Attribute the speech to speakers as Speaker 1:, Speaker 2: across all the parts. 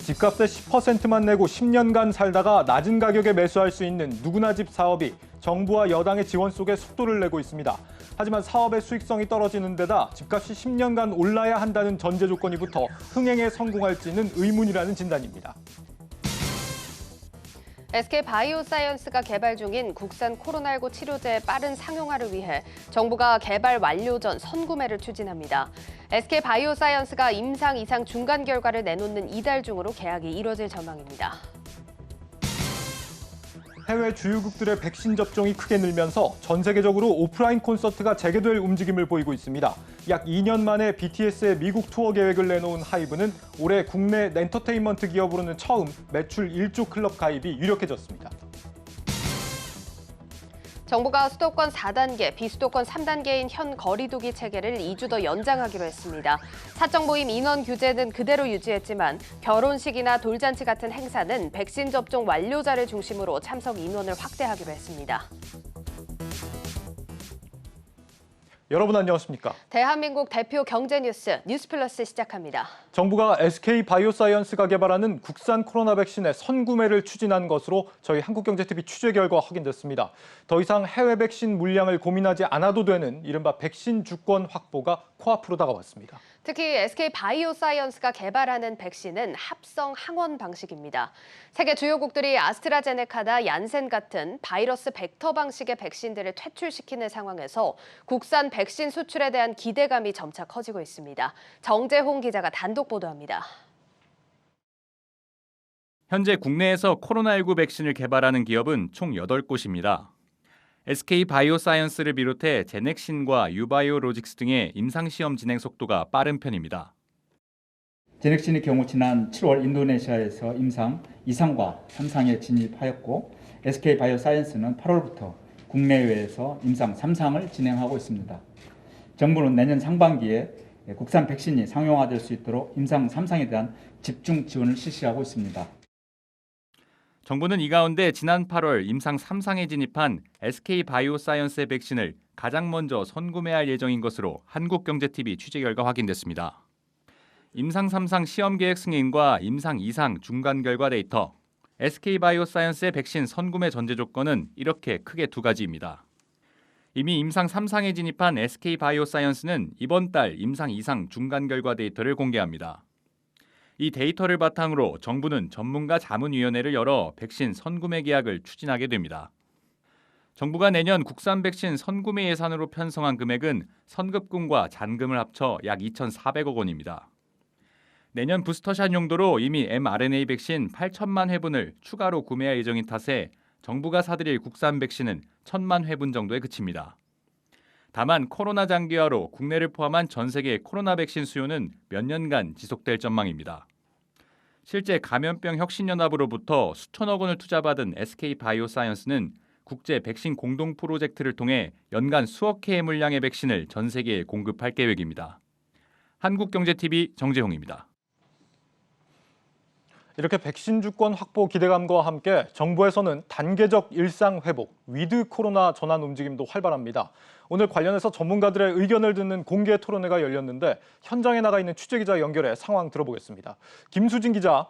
Speaker 1: 집값의 10%만 내고 10년간 살다가 낮은 가격에 매수할 수 있는 누구나 집 사업이 정부와 여당의 지원 속에 속도를 내고 있습니다. 하지만 사업의 수익성이 떨어지는 데다 집값이 10년간 올라야 한다는 전제 조건이 붙어 흥행에 성공할지는 의문이라는 진단입니다.
Speaker 2: SK바이오사이언스가 개발 중인 국산 코로나19 치료제의 빠른 상용화를 위해 정부가 개발 완료 전 선구매를 추진합니다. SK바이오사이언스가 임상 이상 중간 결과를 내놓는 이달 중으로 계약이 이뤄질 전망입니다.
Speaker 1: 해외 주요국들의 백신 접종이 크게 늘면서 전 세계적으로 오프라인 콘서트가 재개될 움직임을 보이고 있습니다. 약 2년 만에 BTS의 미국 투어 계획을 내놓은 하이브는 올해 국내 엔터테인먼트 기업으로는 처음 매출 1조 클럽 가입이 유력해졌습니다.
Speaker 2: 정부가 수도권 4단계, 비수도권 3단계인 현 거리두기 체계를 2주 더 연장하기로 했습니다. 사적 모임 인원 규제는 그대로 유지했지만 결혼식이나 돌잔치 같은 행사는 백신 접종 완료자를 중심으로 참석 인원을 확대하기로 했습니다.
Speaker 1: 여러분 안녕하십니까?
Speaker 2: 대한민국 대표 경제 뉴스 뉴스플러스 시작합니다.
Speaker 1: 정부가 SK바이오사이언스가 개발하는 국산 코로나 백신의 선구매를 추진한 것으로 저희 한국경제TV 취재 결과 확인됐습니다. 더 이상 해외 백신 물량을 고민하지 않아도 되는 이른바 백신 주권 확보가 코앞으로 다가왔습니다.
Speaker 2: 특히 SK바이오사이언스가 개발하는 백신은 합성 항원 방식입니다. 세계 주요국들이 아스트라제네카나 얀센 같은 바이러스 벡터 방식의 백신들을 퇴출시키는 상황에서 국산 백신 수출에 대한 기대감이 점차 커지고 있습니다. 정재홍 기자가 단독 보도합니다.
Speaker 3: 현재 국내에서 코로나19 백신을 개발하는 기업은 총 8곳입니다. SK바이오사이언스를 비롯해 제넥신과 유바이오로직스 등의 임상시험 진행 속도가 빠른 편입니다.
Speaker 4: 제넥신의 경우 지난 7월 인도네시아에서 임상 2상과 3상에 진입하였고 SK바이오사이언스는 8월부터 국내외에서 임상 3상을 진행하고 있습니다. 정부는 내년 상반기에 국산 백신이 상용화될 수 있도록 임상 3상에 대한 집중 지원을 실시하고 있습니다.
Speaker 3: 정부는 이 가운데 지난 8월 임상 3상에 진입한 SK바이오사이언스의 백신을 가장 먼저 선구매할 예정인 것으로 한국경제TV 취재 결과 확인됐습니다. 임상 3상 시험 계획 승인과 임상 2상 중간 결과 데이터, SK바이오사이언스의 백신 선구매 전제 조건은 이렇게 크게 두 가지입니다. 이미 임상 3상에 진입한 SK바이오사이언스는 이번 달 임상 2상 중간 결과 데이터를 공개합니다. 이 데이터를 바탕으로 정부는 전문가 자문위원회를 열어 백신 선구매 계약을 추진하게 됩니다. 정부가 내년 국산 백신 선구매 예산으로 편성한 금액은 선급금과 잔금을 합쳐 약 2,400억 원입니다. 내년 부스터샷 용도로 이미 mRNA 백신 8천만 회분을 추가로 구매할 예정인 탓에 정부가 사들일 국산 백신은 1,000만 회분 정도에 그칩니다. 다만 코로나 장기화로 국내를 포함한 전 세계 코로나 백신 수요는 몇 년간 지속될 전망입니다. 실제 감염병 혁신연합으로부터 수천억 원을 투자받은 SK바이오사이언스는 국제 백신 공동 프로젝트를 통해 연간 수억 회의 물량의 백신을 전 세계에 공급할 계획입니다. 한국경제TV 정재홍입니다.
Speaker 1: 이렇게 백신 주권 확보 기대감과 함께 정부에서는 단계적 일상 회복, 위드 코로나 전환 움직임도 활발합니다. 오늘 관련해서 전문가들의 의견을 듣는 공개 토론회가 열렸는데 현장에 나가 있는 취재기자 연결해 상황 들어보겠습니다. 김수진 기자.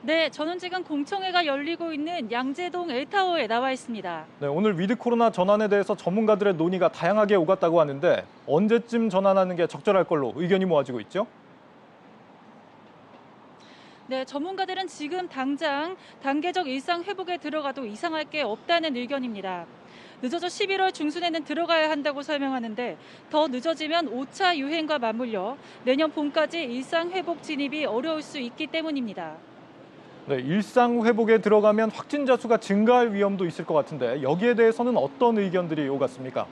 Speaker 5: 네, 저는 지금 공청회가 열리고 있는 양재동 L타워에 나와 있습니다.
Speaker 1: 네, 오늘 위드 코로나 전환에 대해서 전문가들의 논의가 다양하게 오갔다고 하는데 언제쯤 전환하는 게 적절할 걸로 의견이 모아지고 있죠?
Speaker 5: 네, 전문가들은 지금 당장 단계적 일상 회복에 들어가도 이상할 게 없다는 의견입니다. 늦어져 11월 중순에는 들어가야 한다고 설명하는데 더 늦어지면 5차 유행과 맞물려 내년 봄까지 일상 회복 진입이 어려울 수 있기 때문입니다.
Speaker 1: 네, 일상 회복에 들어가면 확진자 수가 증가할 위험도 있을 것 같은데 여기에 대해서는 어떤 의견들이 오갔습니까?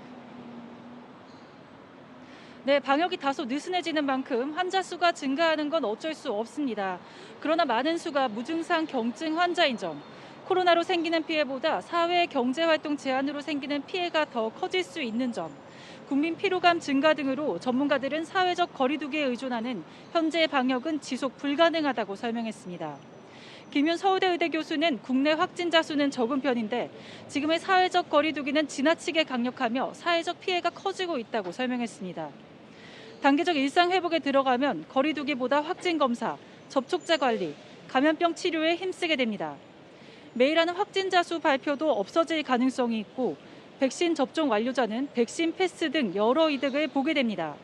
Speaker 5: 네, 방역이 다소 느슨해지는 만큼 환자 수가 증가하는 건 어쩔 수 없습니다. 그러나 많은 수가 무증상 경증 환자인 점, 코로나로 생기는 피해보다 사회 경제활동 제한으로 생기는 피해가 더 커질 수 있는 점, 국민 피로감 증가 등으로 전문가들은 사회적 거리두기에 의존하는 현재의 방역은 지속 불가능하다고 설명했습니다. 김윤 서울대 의대 교수는 국내 확진자 수는 적은 편인데 지금의 사회적 거리두기는 지나치게 강력하며 사회적 피해가 커지고 있다고 설명했습니다. 단계적 일상 회복에 들어가면 거리 두기보다 확진 검사, 접촉자 관리, 감염병 치료에 힘쓰게 됩니다. 매일 하는 확진자 수 발표도 없어질 가능성이 있고 백신 접종 완료자는 백신 패스 등 여러 이득을 보게 됩니다.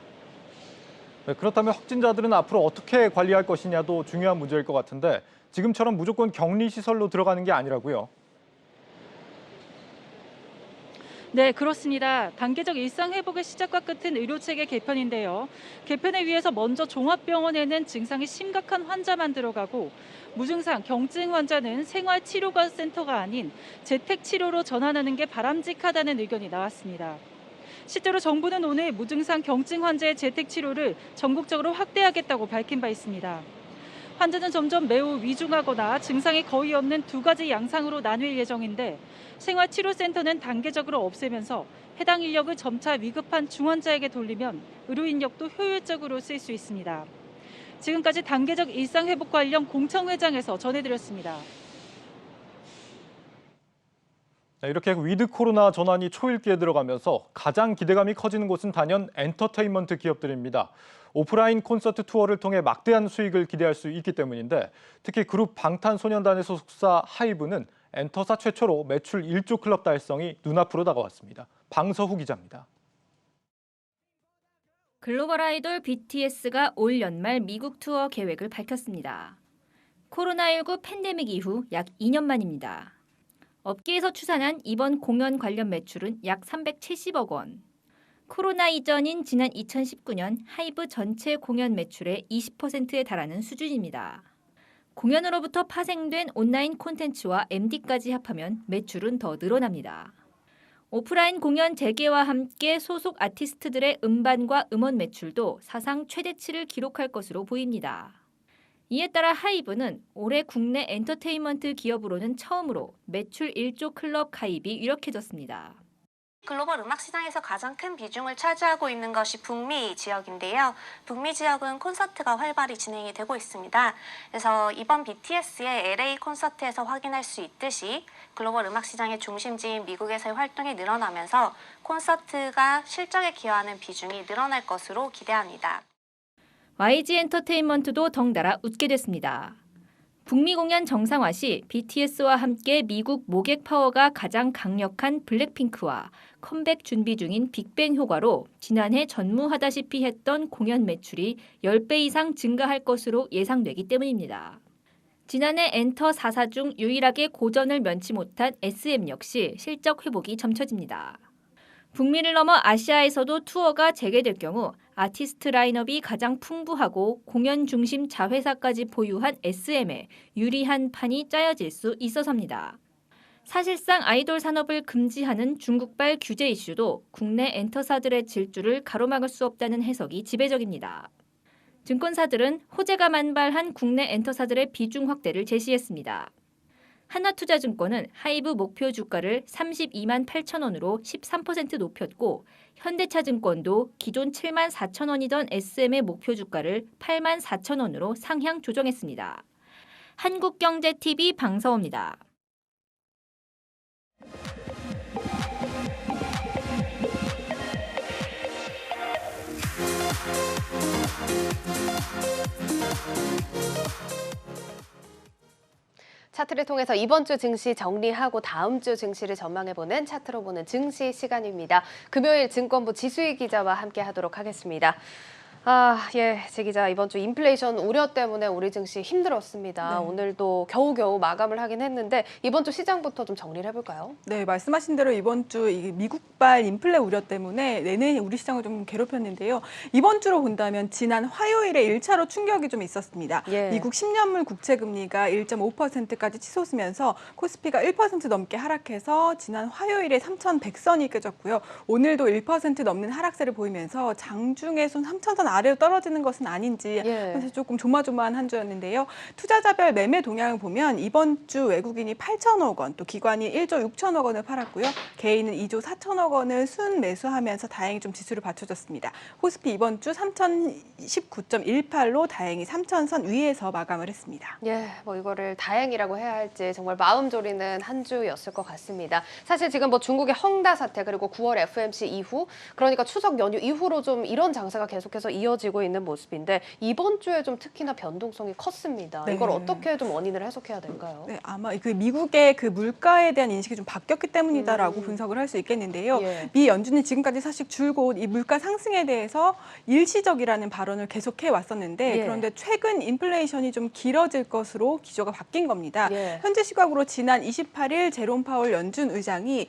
Speaker 1: 네, 그렇다면 확진자들은 앞으로 어떻게 관리할 것이냐도 중요한 문제일 것 같은데 지금처럼 무조건 격리시설로 들어가는 게 아니라고요.
Speaker 5: 네, 그렇습니다. 단계적 일상 회복의 시작과 끝은 의료체계 개편인데요. 개편에 위해서 먼저 종합병원에는 증상이 심각한 환자만 들어가고 무증상, 경증 환자는 생활치료센터가 아닌 재택치료로 전환하는 게 바람직하다는 의견이 나왔습니다. 실제로 정부는 오늘 무증상 경증 환자의 재택치료를 전국적으로 확대하겠다고 밝힌 바 있습니다. 환자는 점점 매우 위중하거나 증상이 거의 없는 두 가지 양상으로 나뉠 예정인데 생활치료센터는 단계적으로 없애면서 해당 인력을 점차 위급한 중환자에게 돌리면 의료 인력도 효율적으로 쓸 수 있습니다. 지금까지 단계적 일상회복 관련 공청회장에서 전해드렸습니다.
Speaker 1: 이렇게 위드 코로나 전환이 초읽기에 들어가면서 가장 기대감이 커지는 곳은 단연 엔터테인먼트 기업들입니다. 오프라인 콘서트 투어를 통해 막대한 수익을 기대할 수 있기 때문인데 특히 그룹 방탄소년단의 소속사 하이브는 엔터사 최초로 매출 1조 클럽 달성이 눈앞으로 다가왔습니다. 방서후 기자입니다.
Speaker 6: 글로벌 아이돌 BTS가 올 연말 미국 투어 계획을 밝혔습니다. 코로나19 팬데믹 이후 약 2년 만입니다. 업계에서 추산한 이번 공연 관련 매출은 약 370억 원. 코로나 이전인 지난 2019년 하이브 전체 공연 매출의 20%에 달하는 수준입니다. 공연으로부터 파생된 온라인 콘텐츠와 MD까지 합하면 매출은 더 늘어납니다. 오프라인 공연 재개와 함께 소속 아티스트들의 음반과 음원 매출도 사상 최대치를 기록할 것으로 보입니다. 이에 따라 하이브는 올해 국내 엔터테인먼트 기업으로는 처음으로 매출 1조 클럽 가입이 유력해졌습니다.
Speaker 7: 글로벌 음악 시장에서 가장 큰 비중을 차지하고 있는 것이 북미 지역인데요. 북미 지역은 콘서트가 활발히 진행이 되고 있습니다. 그래서 이번 BTS의 LA 콘서트에서 확인할 수 있듯이 글로벌 음악 시장의 중심지인 미국에서의 활동이 늘어나면서 콘서트가 실적에 기여하는 비중이 늘어날 것으로 기대합니다.
Speaker 6: YG 엔터테인먼트도 덩달아 웃게 됐습니다. 북미 공연 정상화 시 BTS와 함께 미국 모객 파워가 가장 강력한 블랙핑크와 컴백 준비 중인 빅뱅 효과로 지난해 전무하다시피 했던 공연 매출이 10배 이상 증가할 것으로 예상되기 때문입니다. 지난해 엔터 4사 중 유일하게 고전을 면치 못한 SM 역시 실적 회복이 점쳐집니다. 북미를 넘어 아시아에서도 투어가 재개될 경우 아티스트 라인업이 가장 풍부하고 공연 중심 자회사까지 보유한 SM에 유리한 판이 짜여질 수 있어서입니다. 사실상 아이돌 산업을 금지하는 중국발 규제 이슈도 국내 엔터사들의 질주를 가로막을 수 없다는 해석이 지배적입니다. 증권사들은 호재가 만발한 국내 엔터사들의 비중 확대를 제시했습니다. 하나투자증권은 하이브 목표 주가를 32만 8천 원으로 13% 높였고 현대차증권도 기존 7만 4천 원이던 SM의 목표 주가를 8만 4천 원으로 상향 조정했습니다. 한국경제TV 방서호입니다.
Speaker 2: 차트를 통해서 이번 주 증시 정리하고 다음 주 증시를 전망해보는 차트로 보는 증시 시간입니다. 금요일 증권부 지수희 기자와 함께 하도록 하겠습니다. 제 기자, 이번 주 인플레이션 우려 때문에 우리 증시 힘들었습니다.
Speaker 8: 네.
Speaker 2: 오늘도 겨우겨우 마감을 하긴 했는데 이번 주 시장부터 좀 정리를 해볼까요?
Speaker 8: 네, 말씀하신 대로 이번 주 이 미국발 인플레 우려 때문에 내내 우리 시장을 좀 괴롭혔는데요. 이번 주로 본다면 지난 화요일에 1차로 충격이 좀 있었습니다.
Speaker 2: 예.
Speaker 8: 미국 10년물 국채 금리가 1.5%까지 치솟으면서 코스피가 1% 넘게 하락해서 지난 화요일에 3,100선이 깨졌고요. 오늘도 1% 넘는 하락세를 보이면서 장중에 손 3,000선 아래로 떨어지는 것은 아닌지 그래서 조금 조마조마한 한 주였는데요. 투자자별 매매 동향을 보면 이번 주 외국인이 8천억 원, 또 기관이 1조 6천억 원을 팔았고요. 개인은 2조 4천억 원을 순매수하면서 다행히 좀 지수를 받쳐줬습니다. 코스피 이번 주 3,019.18로 다행히 3,000선 위에서 마감을 했습니다.
Speaker 2: 이거를 다행이라고 해야 할지 정말 마음 졸이는 한 주였을 것 같습니다. 사실 지금 중국의 헝다 사태 그리고 9월 FMC 이후 그러니까 추석 연휴 이후로 좀 이런 장세가 계속해서 이어지고 있는 모습인데 이번 주에 좀 특히나 변동성이 컸습니다.
Speaker 8: 네.
Speaker 2: 이걸 어떻게 좀 원인을 해석해야 될까요?
Speaker 8: 네, 아마 그 미국의 그 물가에 대한 인식이 좀 바뀌었기 때문이다라고 분석을 할 수 있겠는데요.
Speaker 2: 예.
Speaker 8: 미 연준이 지금까지 사실 줄곧 이 물가 상승에 대해서 일시적이라는 발언을 계속해 왔었는데
Speaker 2: 예.
Speaker 8: 그런데 최근 인플레이션이 좀 길어질 것으로 기조가 바뀐 겁니다.
Speaker 2: 예.
Speaker 8: 현재 시각으로 지난 28일 제롬 파월 연준 의장이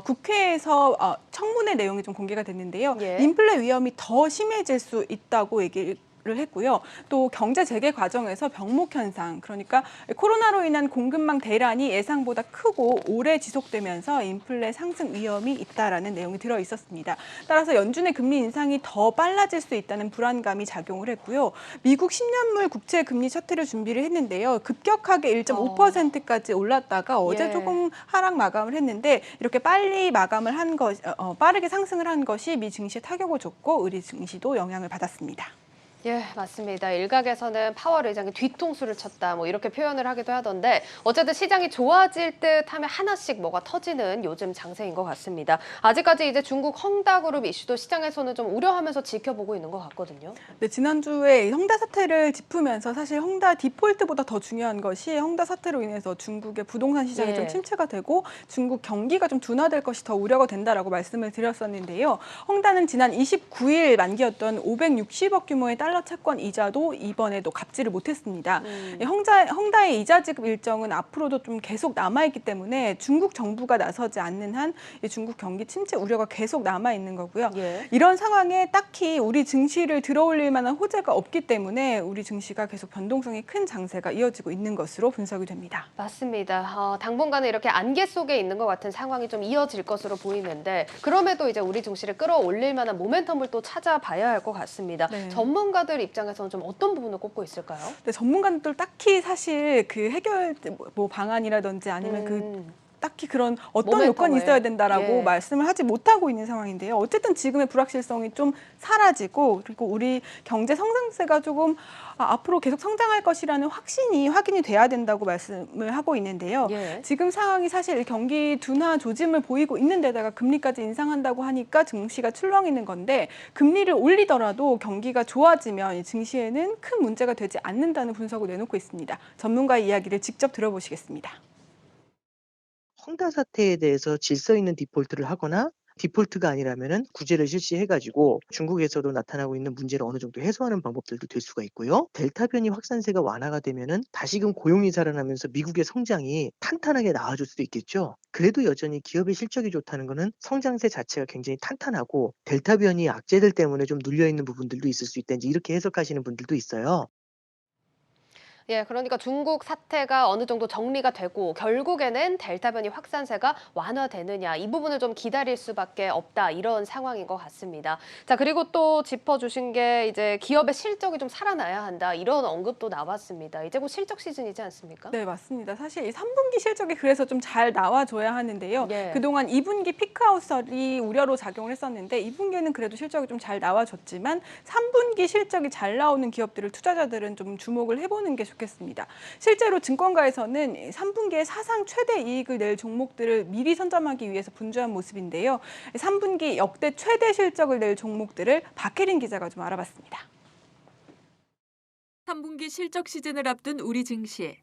Speaker 8: 국회에서 청문회 내용이 좀 공개가 됐는데요.
Speaker 2: 예.
Speaker 8: 인플레 위험이 더 심해질 수 있다고 얘기를 했고요. 또 경제 재개 과정에서 병목 현상, 그러니까 코로나로 인한 공급망 대란이 예상보다 크고 오래 지속되면서 인플레 상승 위험이 있다라는 내용이 들어 있었습니다. 따라서 연준의 금리 인상이 더 빨라질 수 있다는 불안감이 작용을 했고요. 미국 10년물 국채 금리 차트를 준비를 했는데요. 급격하게 1.5%까지 올랐다가 어제
Speaker 2: 예.
Speaker 8: 조금 하락 마감을 했는데 이렇게 빨리 마감을 한 것, 빠르게 상승을 한 것이 미 증시에 타격을 줬고 우리 증시도 영향을 받았습니다.
Speaker 2: 예, 맞습니다. 일각에서는 파월 의장이 뒤통수를 쳤다 뭐 이렇게 표현을 하기도 하던데 어쨌든 시장이 좋아질 듯 하면 하나씩 뭐가 터지는 요즘 장세인 것 같습니다. 아직까지 이제 중국 헝다그룹 이슈도 시장에서는 좀 우려하면서 지켜보고 있는 것 같거든요.
Speaker 8: 네, 지난주에 헝다 사태를 짚으면서 사실 헝다 디폴트보다 더 중요한 것이 헝다 사태로 인해서 중국의 부동산 시장이
Speaker 2: 예.
Speaker 8: 좀 침체가 되고 중국 경기가 좀 둔화될 것이 더 우려가 된다라고 말씀을 드렸었는데요. 헝다는 지난 29일 만기였던 560억 규모의 달러 채권 이자도 이번에도 갚지를 못했습니다. 헝다의 이자 지급 일정은 앞으로도 좀 계속 남아있기 때문에 중국 정부가 나서지 않는 한 중국 경기 침체 우려가 계속 남아있는 거고요.
Speaker 2: 예.
Speaker 8: 이런 상황에 딱히 우리 증시를 들어올릴 만한 호재가 없기 때문에 우리 증시가 계속 변동성이 큰 장세가 이어지고 있는 것으로 분석이 됩니다.
Speaker 2: 맞습니다. 당분간은 이렇게 안개 속에 있는 것 같은 상황이 좀 이어질 것으로 보이는데 그럼에도 이제 우리 증시를 끌어올릴 만한 모멘텀을 또 찾아봐야 할 것 같습니다.
Speaker 8: 네.
Speaker 2: 전문가들 입장에서는 좀 어떤 부분을 꼽고 있을까요?
Speaker 8: 근데 전문가들 딱히 사실 그 해결 뭐 방안이라든지 아니면 그 딱히 그런 어떤
Speaker 2: 모멘텀을.
Speaker 8: 요건이 있어야 된다라고
Speaker 2: 예.
Speaker 8: 말씀을 하지 못하고 있는 상황인데요. 어쨌든 지금의 불확실성이 좀 사라지고 그리고 우리 경제 성장세가 조금 앞으로 계속 성장할 것이라는 확인이 돼야 된다고 말씀을 하고 있는데요.
Speaker 2: 예.
Speaker 8: 지금 상황이 사실 경기 둔화 조짐을 보이고 있는 데다가 금리까지 인상한다고 하니까 증시가 출렁이는 건데 금리를 올리더라도 경기가 좋아지면 증시에는 큰 문제가 되지 않는다는 분석을 내놓고 있습니다. 전문가의 이야기를 직접 들어보시겠습니다.
Speaker 9: 헝다 사태에 대해서 질서 있는 디폴트를 하거나 디폴트가 아니라면은 구제를 실시해가지고 중국에서도 나타나고 있는 문제를 어느 정도 해소하는 방법들도 될 수가 있고요. 델타 변이 확산세가 완화가 되면은 다시금 고용이 살아나면서 미국의 성장이 탄탄하게 나아질 수도 있겠죠. 그래도 여전히 기업의 실적이 좋다는 거는 성장세 자체가 굉장히 탄탄하고 델타 변이 악재들 때문에 좀 눌려 있는 부분들도 있을 수 있다. 이제 이렇게 해석하시는 분들도 있어요.
Speaker 2: 예, 그러니까 중국 사태가 어느 정도 정리가 되고 결국에는 델타 변이 확산세가 완화되느냐 이 부분을 좀 기다릴 수밖에 없다 이런 상황인 것 같습니다. 자, 그리고 또 짚어주신 게 이제 기업의 실적이 좀 살아나야 한다 이런 언급도 나왔습니다. 이제 곧 실적 시즌이지 않습니까?
Speaker 8: 네, 맞습니다. 사실 이 3분기 실적이 그래서 좀 잘 나와줘야 하는데요.
Speaker 2: 예.
Speaker 8: 그동안 2분기 피크아웃설이 우려로 작용을 했었는데 2분기에는 그래도 실적이 좀 잘 나와줬지만 3분기 실적이 잘 나오는 기업들을 투자자들은 좀 주목을 해보는 게 좋겠습니다. 실제로 증권가에서는 3분기에 사상 최대 이익을 낼 종목들을 미리 선점하기 위해서 분주한 모습인데요. 3분기 역대 최대 실적을 낼 종목들을 박혜린 기자가 좀 알아봤습니다.
Speaker 10: 3분기 실적 시즌을 앞둔 우리 증시.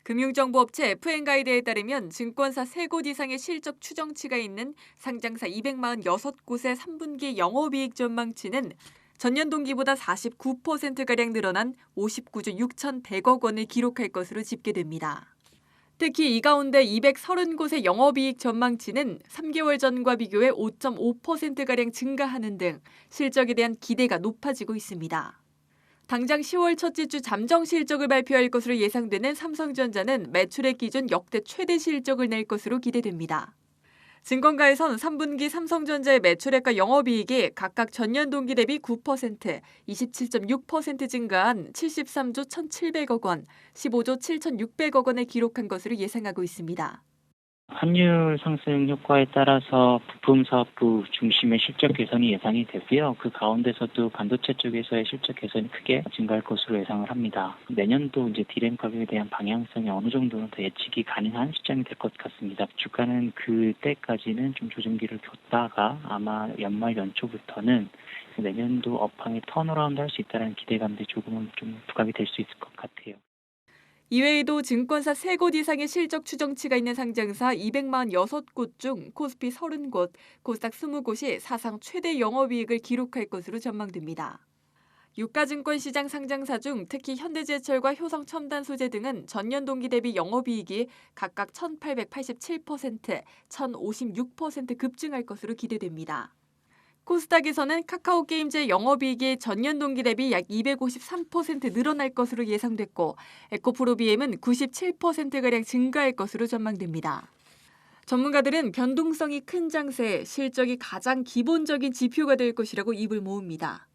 Speaker 10: 금융정보업체 FN가이드에 따르면 증권사 3곳 이상의 실적 추정치가 있는 상장사 246곳의 3분기 영업이익 전망치는 전년 동기보다 49%가량 늘어난 59조 6,100억 원을 기록할 것으로 집계됩니다. 특히 이 가운데 230곳의 영업이익 전망치는 3개월 전과 비교해 5.5%가량 증가하는 등 실적에 대한 기대가 높아지고 있습니다. 당장 10월 첫째 주 잠정 실적을 발표할 것으로 예상되는 삼성전자는 매출액 기준 역대 최대 실적을 낼 것으로 기대됩니다. 증권가에선 3분기 삼성전자의 매출액과 영업이익이 각각 전년 동기 대비 9%, 27.6% 증가한 73조 1,700억 원, 15조 7,600억 원을 기록한 것으로 예상하고 있습니다.
Speaker 11: 환율 상승 효과에 따라서 부품 사업부 중심의 실적 개선이 예상이 되고요. 그 가운데서도 반도체 쪽에서의 실적 개선이 크게 증가할 것으로 예상을 합니다. 내년도 이제 디램 가격에 대한 방향성이 어느 정도는 더 예측이 가능한 시점이 될 것 같습니다. 주가는 그때까지는 좀 조정기를 뒀다가 아마 연말 연초부터는 내년도 업황이 턴어라운드 할 수 있다는 기대감들이 조금은 좀 부각이 될 수 있을 것 같아요.
Speaker 10: 이외에도 증권사 3곳 이상의 실적 추정치가 있는 상장사 246곳 중 코스피 30곳, 코스닥 20곳이 사상 최대 영업이익을 기록할 것으로 전망됩니다. 유가증권 시장 상장사 중 특히 현대제철과 효성첨단소재 등은 전년 동기 대비 영업이익이 각각 1,887%, 1,056% 급증할 것으로 기대됩니다. 코스닥에서는 카카오게임즈의 영업이익이 전년 동기 대비 약 253% 늘어날 것으로 예상됐고 에코프로비엠은 97%가량 증가할 것으로 전망됩니다. 전문가들은 변동성이 큰 장세, 실적이 가장 기본적인 지표가 될 것이라고 입을 모읍니다.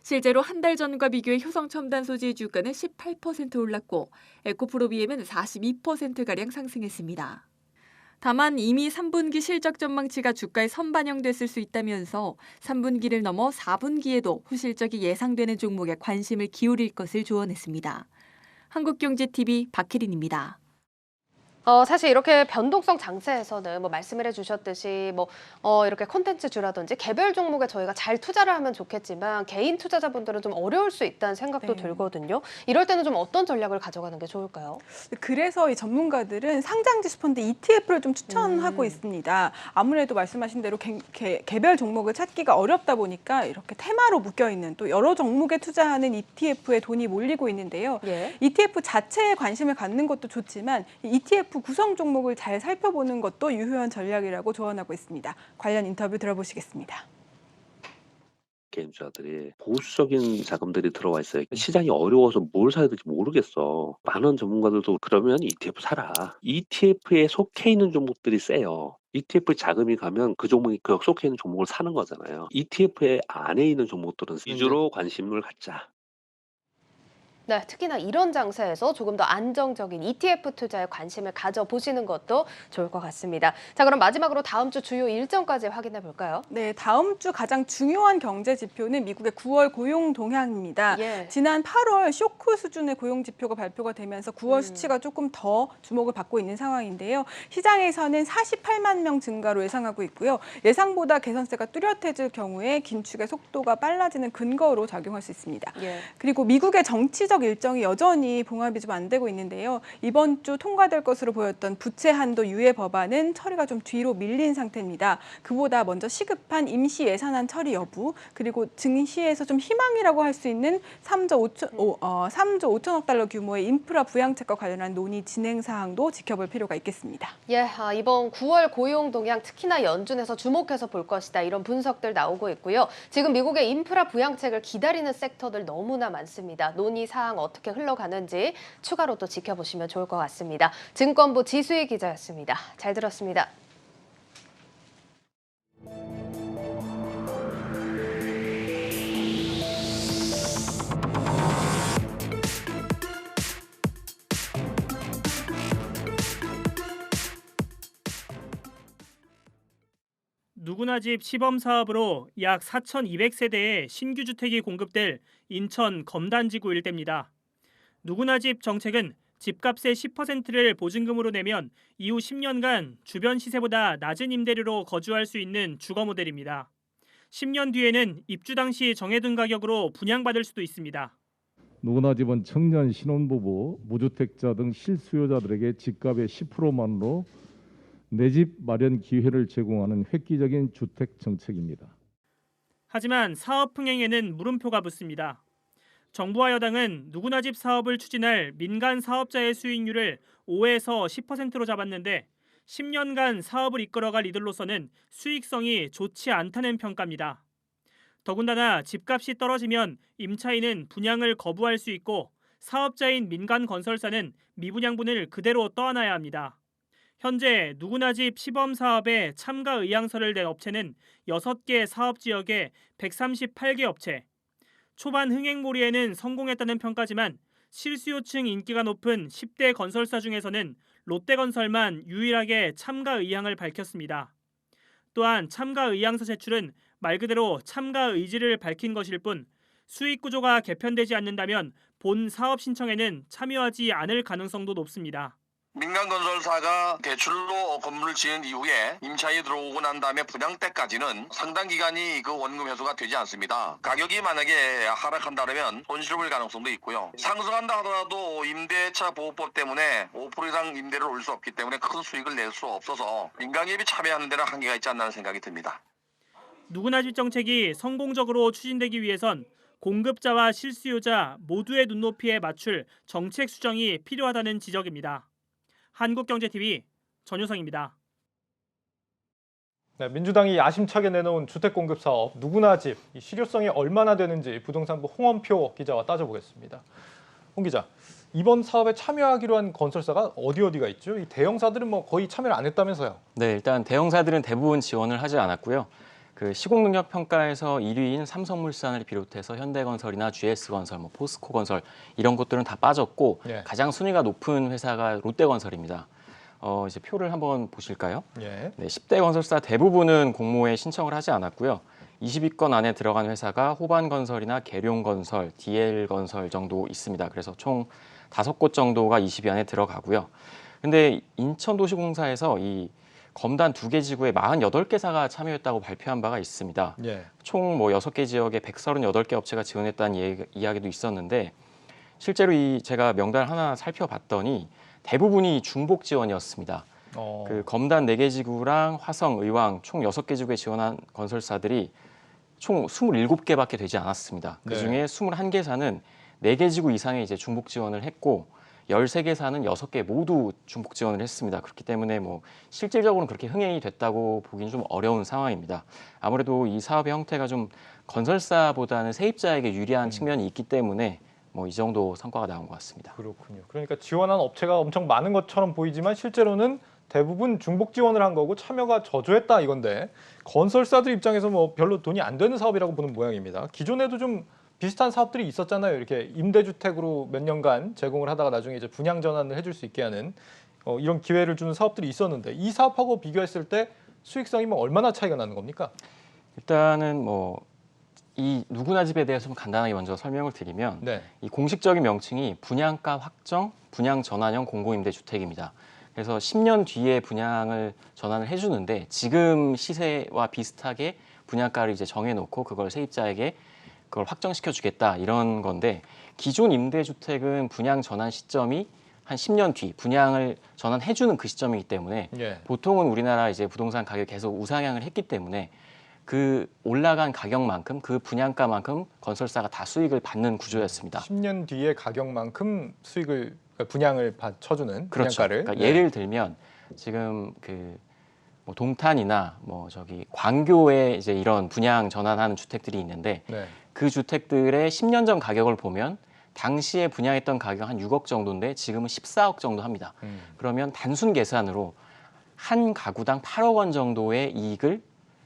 Speaker 10: 실제로 한 달 전과 비교해 효성첨단소재의 주가는 18% 올랐고 에코프로비엠은 42%가량 상승했습니다. 다만 이미 3분기 실적 전망치가 주가에 선반영됐을 수 있다면서 3분기를 넘어 4분기에도 후실적이 예상되는 종목에 관심을 기울일 것을 조언했습니다. 한국경제TV 박혜린입니다.
Speaker 2: 사실 이렇게 변동성 장세에서는 뭐 말씀을 해주셨듯이 이렇게 콘텐츠주라든지 개별 종목에 저희가 잘 투자를 하면 좋겠지만 개인 투자자분들은 좀 어려울 수 있다는 생각도 들거든요. 이럴 때는 좀 어떤 전략을 가져가는 게 좋을까요?
Speaker 8: 그래서 이 전문가들은 상장지수 펀드 ETF를 좀 추천하고 있습니다. 아무래도 말씀하신 대로 개별 종목을 찾기가 어렵다 보니까 이렇게 테마로 묶여있는 또 여러 종목에 투자하는 ETF에 돈이 몰리고 있는데요. ETF 자체에 관심을 갖는 것도 좋지만 ETF 구성 종목을 잘 살펴보는 것도 유효한 전략이라고 조언하고 있습니다. 관련 인터뷰 들어보시겠습니다.
Speaker 12: 개인주자들이 보수적인 자금들이 들어와 있어요. 시장이 어려워서 뭘 사야 될지 모르겠어. 많은 전문가들도 그러면 ETF 사라. ETF에 속해 있는 종목들이 세요. ETF 자금이 가면 그 종목이 그 속해 있는 종목을 사는 거잖아요. ETF 안에 있는 종목들은 위주로 관심을 갖자.
Speaker 2: 네, 특히나 이런 장세에서 조금 더 안정적인 ETF 투자에 관심을 가져보시는 것도 좋을 것 같습니다. 자, 그럼 마지막으로 다음 주 주요 일정까지 확인해 볼까요?
Speaker 8: 네, 다음 주 가장 중요한 경제 지표는 미국의 9월 고용 동향입니다. 지난 8월 쇼크 수준의 고용 지표가 발표가 되면서 9월 수치가 조금 더 주목을 받고 있는 상황인데요. 시장에서는 48만 명 증가로 예상하고 있고요. 예상보다 개선세가 뚜렷해질 경우에 긴축의 속도가 빨라지는 근거로 작용할 수 있습니다. 그리고 미국의 정치적 일정이 여전히 봉합이 좀 안 되고 있는데요. 이번 주 통과될 것으로 보였던 부채 한도 유예 법안은 처리가 좀 뒤로 밀린 상태입니다. 그보다 먼저 시급한 임시 예산안 처리 여부, 그리고 증시에서 좀 희망이라고 할 수 있는 3조 5천억 달러 규모의 인프라 부양책과 관련한 논의 진행 사항도 지켜볼 필요가 있겠습니다.
Speaker 2: 이번 9월 고용 동향 특히나 연준에서 주목해서 볼 것이다. 이런 분석들 나오고 있고요. 지금 미국의 인프라 부양책을 기다리는 섹터들 너무나 많습니다. 논의 사항 어떻게 흘러가는지 추가로 또 지켜보시면 좋을 것 같습니다. 증권부 지수희 기자였습니다. 잘 들었습니다.
Speaker 13: 누구나 집 시범 사업으로 약 4,200세대의 신규 주택이 공급될 인천 검단지구 일대입니다. 누구나 집 정책은 집값의 10%를 보증금으로 내면 이후 10년간 주변 시세보다 낮은 임대료로 거주할 수 있는 주거 모델입니다. 10년 뒤에는 입주 당시 정해둔 가격으로 분양받을 수도 있습니다.
Speaker 14: 누구나 집은 청년, 신혼부부, 무주택자 등 실수요자들에게 집값의 10%만으로 내 집 마련 기회를 제공하는 획기적인 주택 정책입니다.
Speaker 13: 하지만 사업 흥행에는 물음표가 붙습니다. 정부와 여당은 누구나 집 사업을 추진할 민간 사업자의 수익률을 5에서 10%로 잡았는데 10년간 사업을 이끌어갈 이들로서는 수익성이 좋지 않다는 평가입니다. 더군다나 집값이 떨어지면 임차인은 분양을 거부할 수 있고 사업자인 민간 건설사는 미분양분을 그대로 떠안아야 합니다. 현재 누구나 집 시범 사업에 참가 의향서를 낸 업체는 6개 사업 지역에 138개 업체. 초반 흥행몰이에는 성공했다는 평가지만 실수요층 인기가 높은 10대 건설사 중에서는 롯데건설만 유일하게 참가 의향을 밝혔습니다. 또한 참가 의향서 제출은 말 그대로 참가 의지를 밝힌 것일 뿐 수익 구조가 개편되지 않는다면 본 사업 신청에는 참여하지 않을 가능성도 높습니다.
Speaker 15: 민간건설사가 대출로 건물을 지은 이후에 임차에 들어오고 난 다음에 분양 때까지는 상당 기간이 그 원금 회수가 되지 않습니다. 가격이 만약에 하락한다면 손실 볼 가능성도 있고요. 상승한다 하더라도 임대차 보호법 때문에 5% 이상 임대를 올 수 없기 때문에 큰 수익을 낼 수 없어서 민간기업이 참여하는 데는 한계가 있지 않나 생각이 듭니다.
Speaker 13: 누구나 집 정책이 성공적으로 추진되기 위해선 공급자와 실수요자 모두의 눈높이에 맞출 정책 수정이 필요하다는 지적입니다. 한국경제TV 전효성입니다.
Speaker 1: 네, 민주당이 야심차게 내놓은 주택공급 사업 누구나 집, 이 실효성이 얼마나 되는지 부동산부 홍원표 기자와 따져보겠습니다. 홍 기자, 이번 사업에 참여하기로 한 건설사가 어디가 있죠? 이 대형사들은 뭐 거의 참여를 안 했다면서요?
Speaker 16: 네, 일단 대형사들은 대부분 지원을 하지 않았고요. 그 시공능력 평가에서 1위인 삼성물산을 비롯해서 현대건설이나 GS건설, 뭐 포스코건설 이런 것들은 다 빠졌고 가장 순위가 높은 회사가 롯데건설입니다. 이제 표를 한번 보실까요? 네, 10대 건설사 대부분은 공모에 신청을 하지 않았고요. 20위권 안에 들어간 회사가 호반건설이나 계룡건설, DL건설 정도 있습니다. 그래서 총 5곳 정도가 20위 안에 들어가고요. 근데 인천도시공사에서 이 검단 2개 지구에 48개사가 참여했다고 발표한 바가 있습니다. 총 뭐 6개 지역에 138개 업체가 지원했다는 이야기도 있었는데 실제로 제가 명단을 하나 살펴봤더니 대부분이 중복 지원이었습니다. 그 검단 4개 지구랑 화성, 의왕 총 6개 지구에 지원한 건설사들이 총 27개밖에 되지 않았습니다. 그중에 21개사는 4개 지구 이상의 이제 중복 지원을 했고 13개사는 6개 모두 중복 지원을 했습니다. 그렇기 때문에 뭐 실질적으로는 그렇게 흥행이 됐다고 보기는 좀 어려운 상황입니다. 아무래도 이 사업의 형태가 좀 건설사보다는 세입자에게 유리한 측면이 있기 때문에 뭐 이 정도 성과가 나온 것 같습니다.
Speaker 1: 그렇군요. 그러니까 지원한 업체가 엄청 많은 것처럼 보이지만 실제로는 대부분 중복 지원을 한 거고 참여가 저조했다 이건데 건설사들 입장에서 뭐 별로 돈이 안 되는 사업이라고 보는 모양입니다. 기존에도 좀 비슷한 사업들이 있었잖아요. 이렇게 임대주택으로 몇 년간 제공을 하다가 나중에 이제 분양 전환을 해줄 수 있게 하는 이런 기회를 주는 사업들이 있었는데 이 사업하고 비교했을 때 수익성이 뭐 얼마나 차이가 나는 겁니까?
Speaker 16: 일단은 뭐 이 누구나 집에 대해서 좀 간단하게 먼저 설명을 드리면 이 공식적인 명칭이 분양가 확정, 분양 전환형 공공임대주택입니다. 그래서 10년 뒤에 분양을 전환을 해주는데 지금 시세와 비슷하게 분양가를 이제 정해놓고 그걸 세입자에게 그걸 확정시켜 주겠다 이런 건데 기존 임대주택은 분양 전환 시점이 한 10년 뒤 분양을 전환해주는 그 시점이기 때문에 보통은 우리나라 이제 부동산 가격이 계속 우상향을 했기 때문에 그 올라간 가격만큼 그 분양가만큼 건설사가 다 수익을 받는 구조였습니다.
Speaker 1: 10년 뒤에 가격만큼 수익을 분양을 쳐주는 분양가를.
Speaker 16: 그러니까 예를 들면 지금 뭐 동탄이나 뭐 저기 광교에 이제 이런 분양 전환하는 주택들이 있는데 그 주택들의 10년 전 가격을 보면 당시에 분양했던 가격 한 6억 정도인데 지금은 14억 정도 합니다. 그러면 단순 계산으로 한 가구당 8억 원 정도의 이익을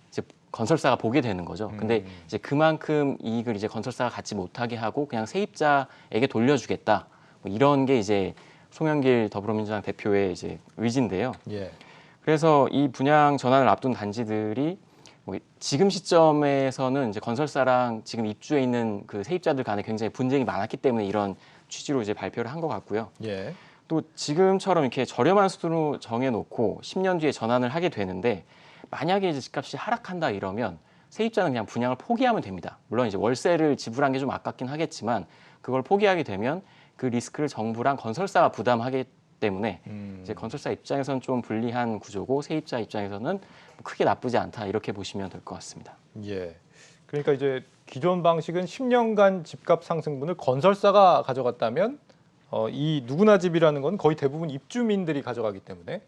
Speaker 16: 이제 건설사가 보게 되는 거죠. 근데 이제 그만큼 이익을 이제 건설사가 갖지 못하게 하고 그냥 세입자에게 돌려주겠다. 뭐 이런 게 이제 송영길 더불어민주당 대표의 이제 의지인데요. 그래서 이 분양 전환을 앞둔 단지들이 뭐 지금 시점에서는 이제 건설사랑 지금 입주해 있는 그 세입자들 간에 굉장히 분쟁이 많았기 때문에 이런 취지로 이제 발표를 한 것 같고요. 또 지금처럼 이렇게 저렴한 수준으로 정해놓고 10년 뒤에 전환을 하게 되는데 만약에 이제 집값이 하락한다 이러면 세입자는 그냥 분양을 포기하면 됩니다. 물론 이제 월세를 지불한 게 좀 아깝긴 하겠지만 그걸 포기하게 되면 그 리스크를 정부랑 건설사가 부담하기 때문에 이제 건설사 입장에서는 좀 불리한 구조고 세입자 입장에서는 크게 나쁘지 않다 이렇게 보시면 될 것 같습니다.
Speaker 1: 그러니까 이제 기존 방식은 10년간 집값 상승분을 건설사가 가져갔다면 이 누구나 집이라는 건 거의 대부분 입주민들이 가져가기 때문에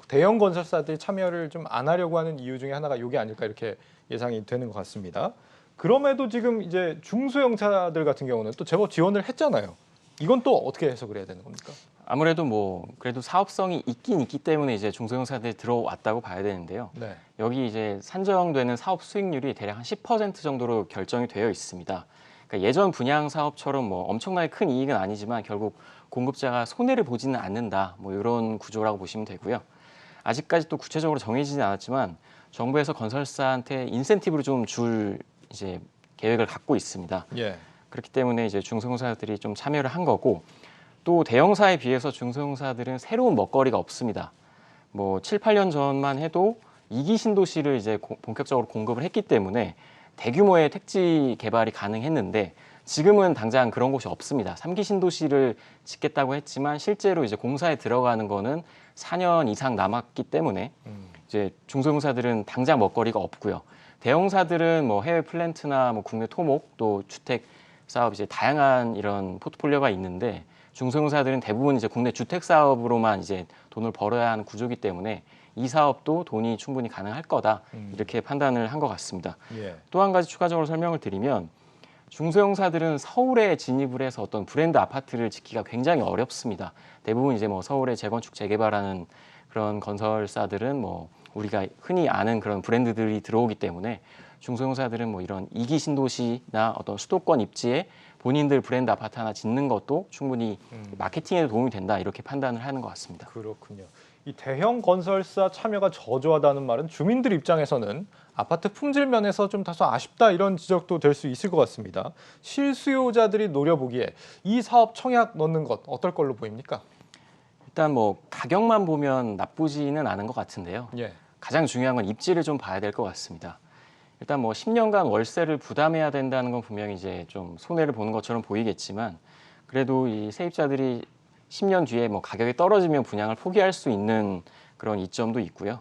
Speaker 1: 대형 건설사들이 참여를 좀 안 하려고 하는 이유 중에 하나가 이게 아닐까 이렇게 예상이 되는 것 같습니다. 그럼에도 지금 이제 중소형차들 같은 경우는 또 제법 지원을 했잖아요. 이건 또 어떻게 해석을 해야 되는 겁니까?
Speaker 16: 아무래도 뭐 그래도 사업성이 있긴 있기 때문에 이제 중소형사들이 들어왔다고 봐야 되는데요. 여기 이제 산정되는 사업 수익률이 대략 한 10% 정도로 결정이 되어 있습니다. 그러니까 예전 분양 사업처럼 뭐 엄청나게 큰 이익은 아니지만 결국 공급자가 손해를 보지는 않는다. 뭐 이런 구조라고 보시면 되고요. 아직까지 또 구체적으로 정해지진 않았지만 정부에서 건설사한테 인센티브를 좀 줄 이제 계획을 갖고 있습니다.
Speaker 1: 예.
Speaker 16: 그렇기 때문에 이제 중소형사들이 좀 참여를 한 거고 또 대형사에 비해서 중소형사들은 새로운 먹거리가 없습니다. 뭐 7, 8년 전만 해도 2기 신도시를 이제 본격적으로 공급을 했기 때문에 대규모의 택지 개발이 가능했는데 지금은 당장 그런 곳이 없습니다. 3기 신도시를 짓겠다고 했지만 실제로 이제 공사에 들어가는 거는 4년 이상 남았기 때문에 이제 중소형사들은 당장 먹거리가 없고요. 대형사들은 뭐 해외 플랜트나 뭐 국내 토목 또 주택 사업 이제 다양한 이런 포트폴리오가 있는데 중소형사들은 대부분 이제 국내 주택 사업으로만 이제 돈을 벌어야 하는 구조이기 때문에 이 사업도 돈이 충분히 가능할 거다 이렇게 판단을 한 것 같습니다.
Speaker 1: 예.
Speaker 16: 또 한 가지 추가적으로 설명을 드리면 중소형사들은 서울에 진입을 해서 어떤 브랜드 아파트를 짓기가 굉장히 어렵습니다. 대부분 이제 뭐 서울에 재건축 재개발하는 그런 건설사들은 뭐 우리가 흔히 아는 그런 브랜드들이 들어오기 때문에 중소형사들은 뭐 이런 2기 신도시나 어떤 수도권 입지에 본인들 브랜드 아파트 하나 짓는 것도 충분히 마케팅에 도움이 된다 이렇게 판단을 하는 것 같습니다.
Speaker 1: 그렇군요. 이 대형 건설사 참여가 저조하다는 말은 주민들 입장에서는 아파트 품질 면에서 좀 다소 아쉽다 이런 지적도 될 수 있을 것 같습니다. 실수요자들이 노려보기에 이 사업 청약 넣는 것 어떨 걸로 보입니까?
Speaker 16: 일단 뭐 가격만 보면 나쁘지는 않은 것 같은데요.
Speaker 1: 예.
Speaker 16: 가장 중요한 건 입지를 좀 봐야 될 것 같습니다. 일단 뭐 10년간 월세를 부담해야 된다는 건 분명히 이제 좀 손해를 보는 것처럼 보이겠지만 그래도 이 세입자들이 10년 뒤에 뭐 가격이 떨어지면 분양을 포기할 수 있는 그런 이점도 있고요.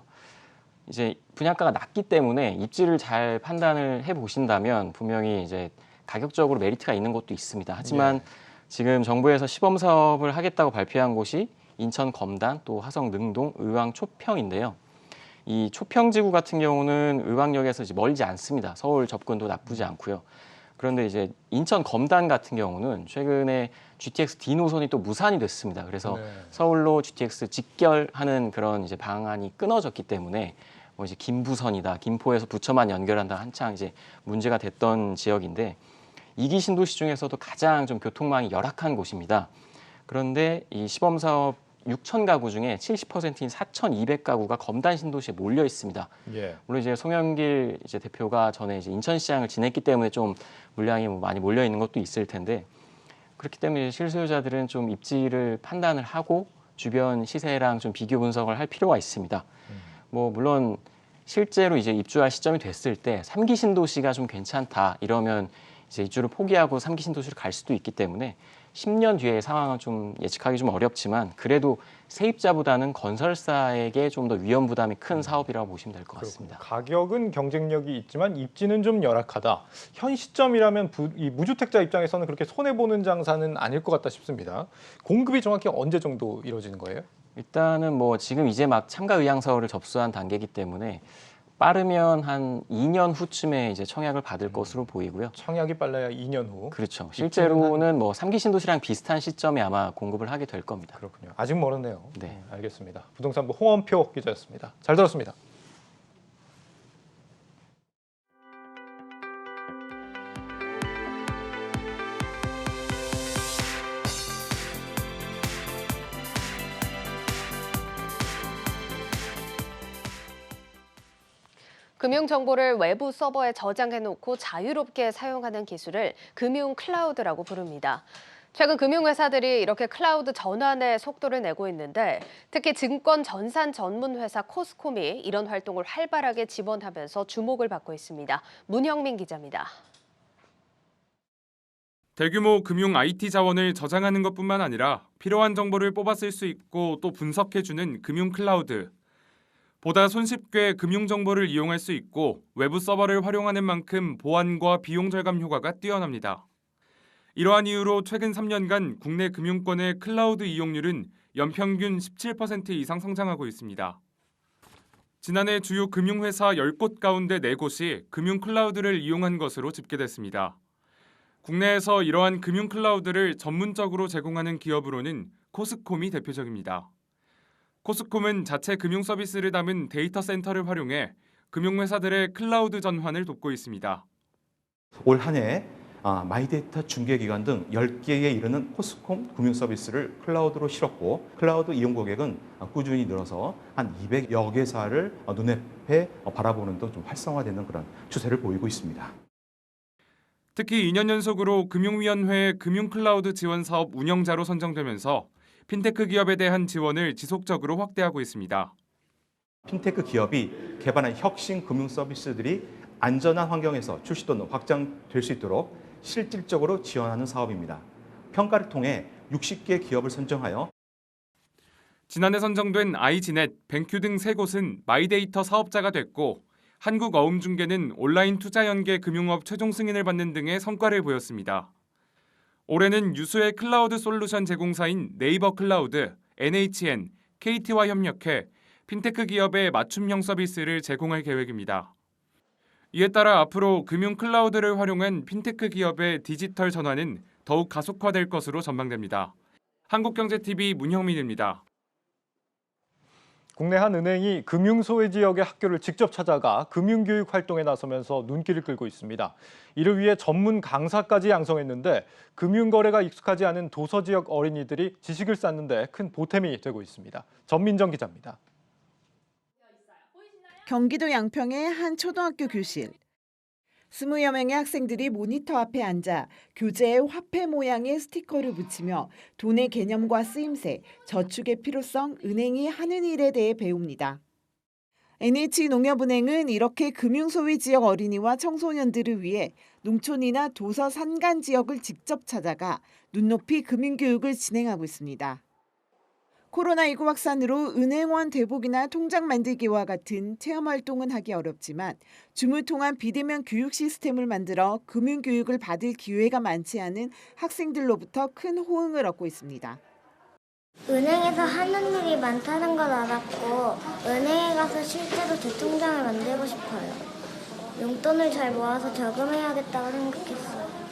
Speaker 16: 이제 분양가가 낮기 때문에 입지를 잘 판단을 해 보신다면 분명히 이제 가격적으로 메리트가 있는 곳도 있습니다. 하지만 지금 정부에서 시범 사업을 하겠다고 발표한 곳이 인천 검단 또 화성 능동 의왕 초평인데요. 이 초평지구 같은 경우는 의왕역에서 이제 멀지 않습니다. 서울 접근도 나쁘지 않고요. 그런데 이제 인천 검단 같은 경우는 최근에 GTX D 노선이 또 무산이 됐습니다. 그래서 서울로 GTX 직결하는 그런 이제 방안이 끊어졌기 때문에 뭐 이제 김부선이다, 김포에서 부천만 연결한다 한창 이제 문제가 됐던 지역인데 2기 신도시 중에서도 가장 좀 교통망이 열악한 곳입니다. 그런데 이 시범 사업 6천 가구 중에 70%인 4,200가구가 검단 신도시에 몰려 있습니다.
Speaker 1: 예.
Speaker 16: 물론 이제 송영길 이제 대표가 전에 이제 인천시장을 지냈기 때문에 좀 물량이 뭐 많이 몰려 있는 것도 있을 텐데 그렇기 때문에 실수요자들은 좀 입지를 판단을 하고 주변 시세랑 좀 비교 분석을 할 필요가 있습니다. 뭐 물론 실제로 이제 입주할 시점이 됐을 때 3기 신도시가 좀 괜찮다 이러면 이제 입주를 포기하고 3기 신도시로 갈 수도 있기 때문에 10년 뒤의 상황은 좀 예측하기 좀 어렵지만 그래도 세입자보다는 건설사에게 좀 더 위험 부담이 큰 사업이라고 보시면 될 것 같습니다.
Speaker 1: 가격은 경쟁력이 있지만 입지는 좀 열악하다. 현 시점이라면 이 무주택자 입장에서는 그렇게 손해보는 장사는 아닐 것 같다 싶습니다. 공급이 정확히 언제 정도 이루어지는 거예요?
Speaker 16: 일단은 뭐 지금 이제 막 참가 의향서를 접수한 단계이기 때문에 빠르면 한 2년 후쯤에 이제 청약을 받을 것으로 보이고요.
Speaker 1: 청약이 빨라야 2년 후.
Speaker 16: 그렇죠. 실제로는 뭐 3기 신도시랑 비슷한 시점에 아마 공급을 하게 될 겁니다.
Speaker 1: 그렇군요. 아직 멀었네요.
Speaker 16: 네.
Speaker 1: 알겠습니다. 부동산부 홍원표 기자였습니다. 잘 들었습니다.
Speaker 2: 금융 정보를 외부 서버에 저장해놓고 자유롭게 사용하는 기술을 금융 클라우드라고 부릅니다. 최근 금융회사들이 이렇게 클라우드 전환에 속도를 내고 있는데 특히 증권 전산 전문 회사 코스콤이 이런 활동을 활발하게 지원하면서 주목을 받고 있습니다. 문형민 기자입니다.
Speaker 17: 대규모 금융 IT 자원을 저장하는 것뿐만 아니라 필요한 정보를 뽑아 쓸 수 있고 또 분석해주는 금융 클라우드. 보다 손쉽게 금융 정보를 이용할 수 있고 외부 서버를 활용하는 만큼 보안과 비용 절감 효과가 뛰어납니다. 이러한 이유로 최근 3년간 국내 금융권의 클라우드 이용률은 연평균 17% 이상 성장하고 있습니다. 지난해 주요 금융회사 10곳 가운데 4곳이 금융 클라우드를 이용한 것으로 집계됐습니다. 국내에서 이러한 금융 클라우드를 전문적으로 제공하는 기업으로는 코스콤이 대표적입니다. 코스콤은 자체 금융 서비스를 담은 데이터 센터를 활용해 금융회사들의 클라우드 전환을 돕고 있습니다.
Speaker 18: 올 한 해 마이데이터 중개기관 등 10개에 이르는 포스콤 금융서비스를 클라우드로 실었고 클라우드 이용 고객은 꾸준히 늘어서 한 200여 개사를 눈앞에 바라보는 등 좀 활성화되는 그런 추세를 보이고 있습니다.
Speaker 17: 특히 2년 연속으로 금융위원회 금융클라우드 지원 사업 운영자로 선정되면서 핀테크 기업에 대한 지원을 지속적으로 확대하고 있습니다.
Speaker 18: 핀테크 기업이 개발한 혁신 금융 서비스들이 안전한 환경에서 출시 또는 확장될 수 있도록 실질적으로 지원하는 사업입니다. 평가를 통해 60개 기업을 선정하여
Speaker 17: 지난해 선정된 아이지넷, 뱅큐 등 3곳은 마이데이터 사업자가 됐고 한국어음중개는 온라인 투자연계 금융업 최종 승인을 받는 등의 성과를 보였습니다. 올해는 유수의 클라우드 솔루션 제공사인 네이버 클라우드, NHN, KT와 협력해 핀테크 기업의 맞춤형 서비스를 제공할 계획입니다. 이에 따라 앞으로 금융 클라우드를 활용한 핀테크 기업의 디지털 전환은 더욱 가속화될 것으로 전망됩니다. 한국경제TV 문형민입니다.
Speaker 1: 국내 한 은행이 금융소외 지역의 학교를 직접 찾아가 금융교육 활동에 나서면서 눈길을 끌고 있습니다. 이를 위해 전문 강사까지 양성했는데 금융거래가 익숙하지 않은 도서 지역 어린이들이 지식을 쌓는 데 큰 보탬이 되고 있습니다. 전민정 기자입니다.
Speaker 19: 경기도 양평의 한 초등학교 교실. 20여 명의 학생들이 모니터 앞에 앉아 교재에 화폐 모양의 스티커를 붙이며 돈의 개념과 쓰임새, 저축의 필요성, 은행이 하는 일에 대해 배웁니다. NH농협은행은 이렇게 금융소외 지역 어린이와 청소년들을 위해 농촌이나 도서 산간 지역을 직접 찾아가 눈높이 금융교육을 진행하고 있습니다. 코로나19 확산으로 은행원 대복이나 통장 만들기와 같은 체험 활동은 하기 어렵지만 줌을 통한 비대면 교육 시스템을 만들어 금융교육을 받을 기회가 많지 않은 학생들로부터 큰 호응을 얻고 있습니다.
Speaker 20: 은행에서 하는 일이 많다는 걸 알았고 은행에 가서 실제로 제 통장을 만들고 싶어요. 용돈을 잘 모아서 저금해야겠다고 생각했어요.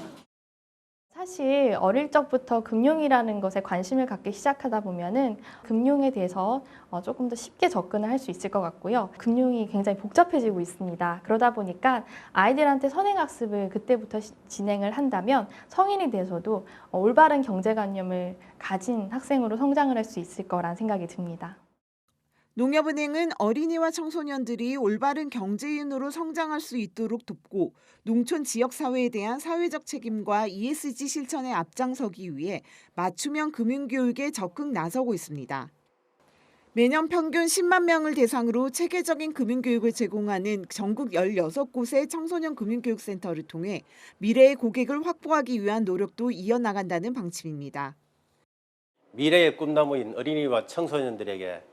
Speaker 21: 사실 어릴 적부터 금융이라는 것에 관심을 갖기 시작하다 보면은 금융에 대해서 조금 더 쉽게 접근을 할 수 있을 것 같고요. 금융이 굉장히 복잡해지고 있습니다. 그러다 보니까 아이들한테 선행학습을 그때부터 진행을 한다면 성인이 돼서도 올바른 경제관념을 가진 학생으로 성장을 할 수 있을 거란 생각이 듭니다.
Speaker 19: 농협은행은 어린이와 청소년들이 올바른 경제인으로 성장할 수 있도록 돕고 농촌 지역사회에 대한 사회적 책임과 ESG 실천에 앞장서기 위해 맞춤형 금융교육에 적극 나서고 있습니다. 매년 평균 10만 명을 대상으로 체계적인 금융교육을 제공하는 전국 16곳의 청소년 금융교육센터를 통해 미래의 고객을 확보하기 위한 노력도 이어나간다는 방침입니다.
Speaker 22: 미래의 꿈나무인 어린이와 청소년들에게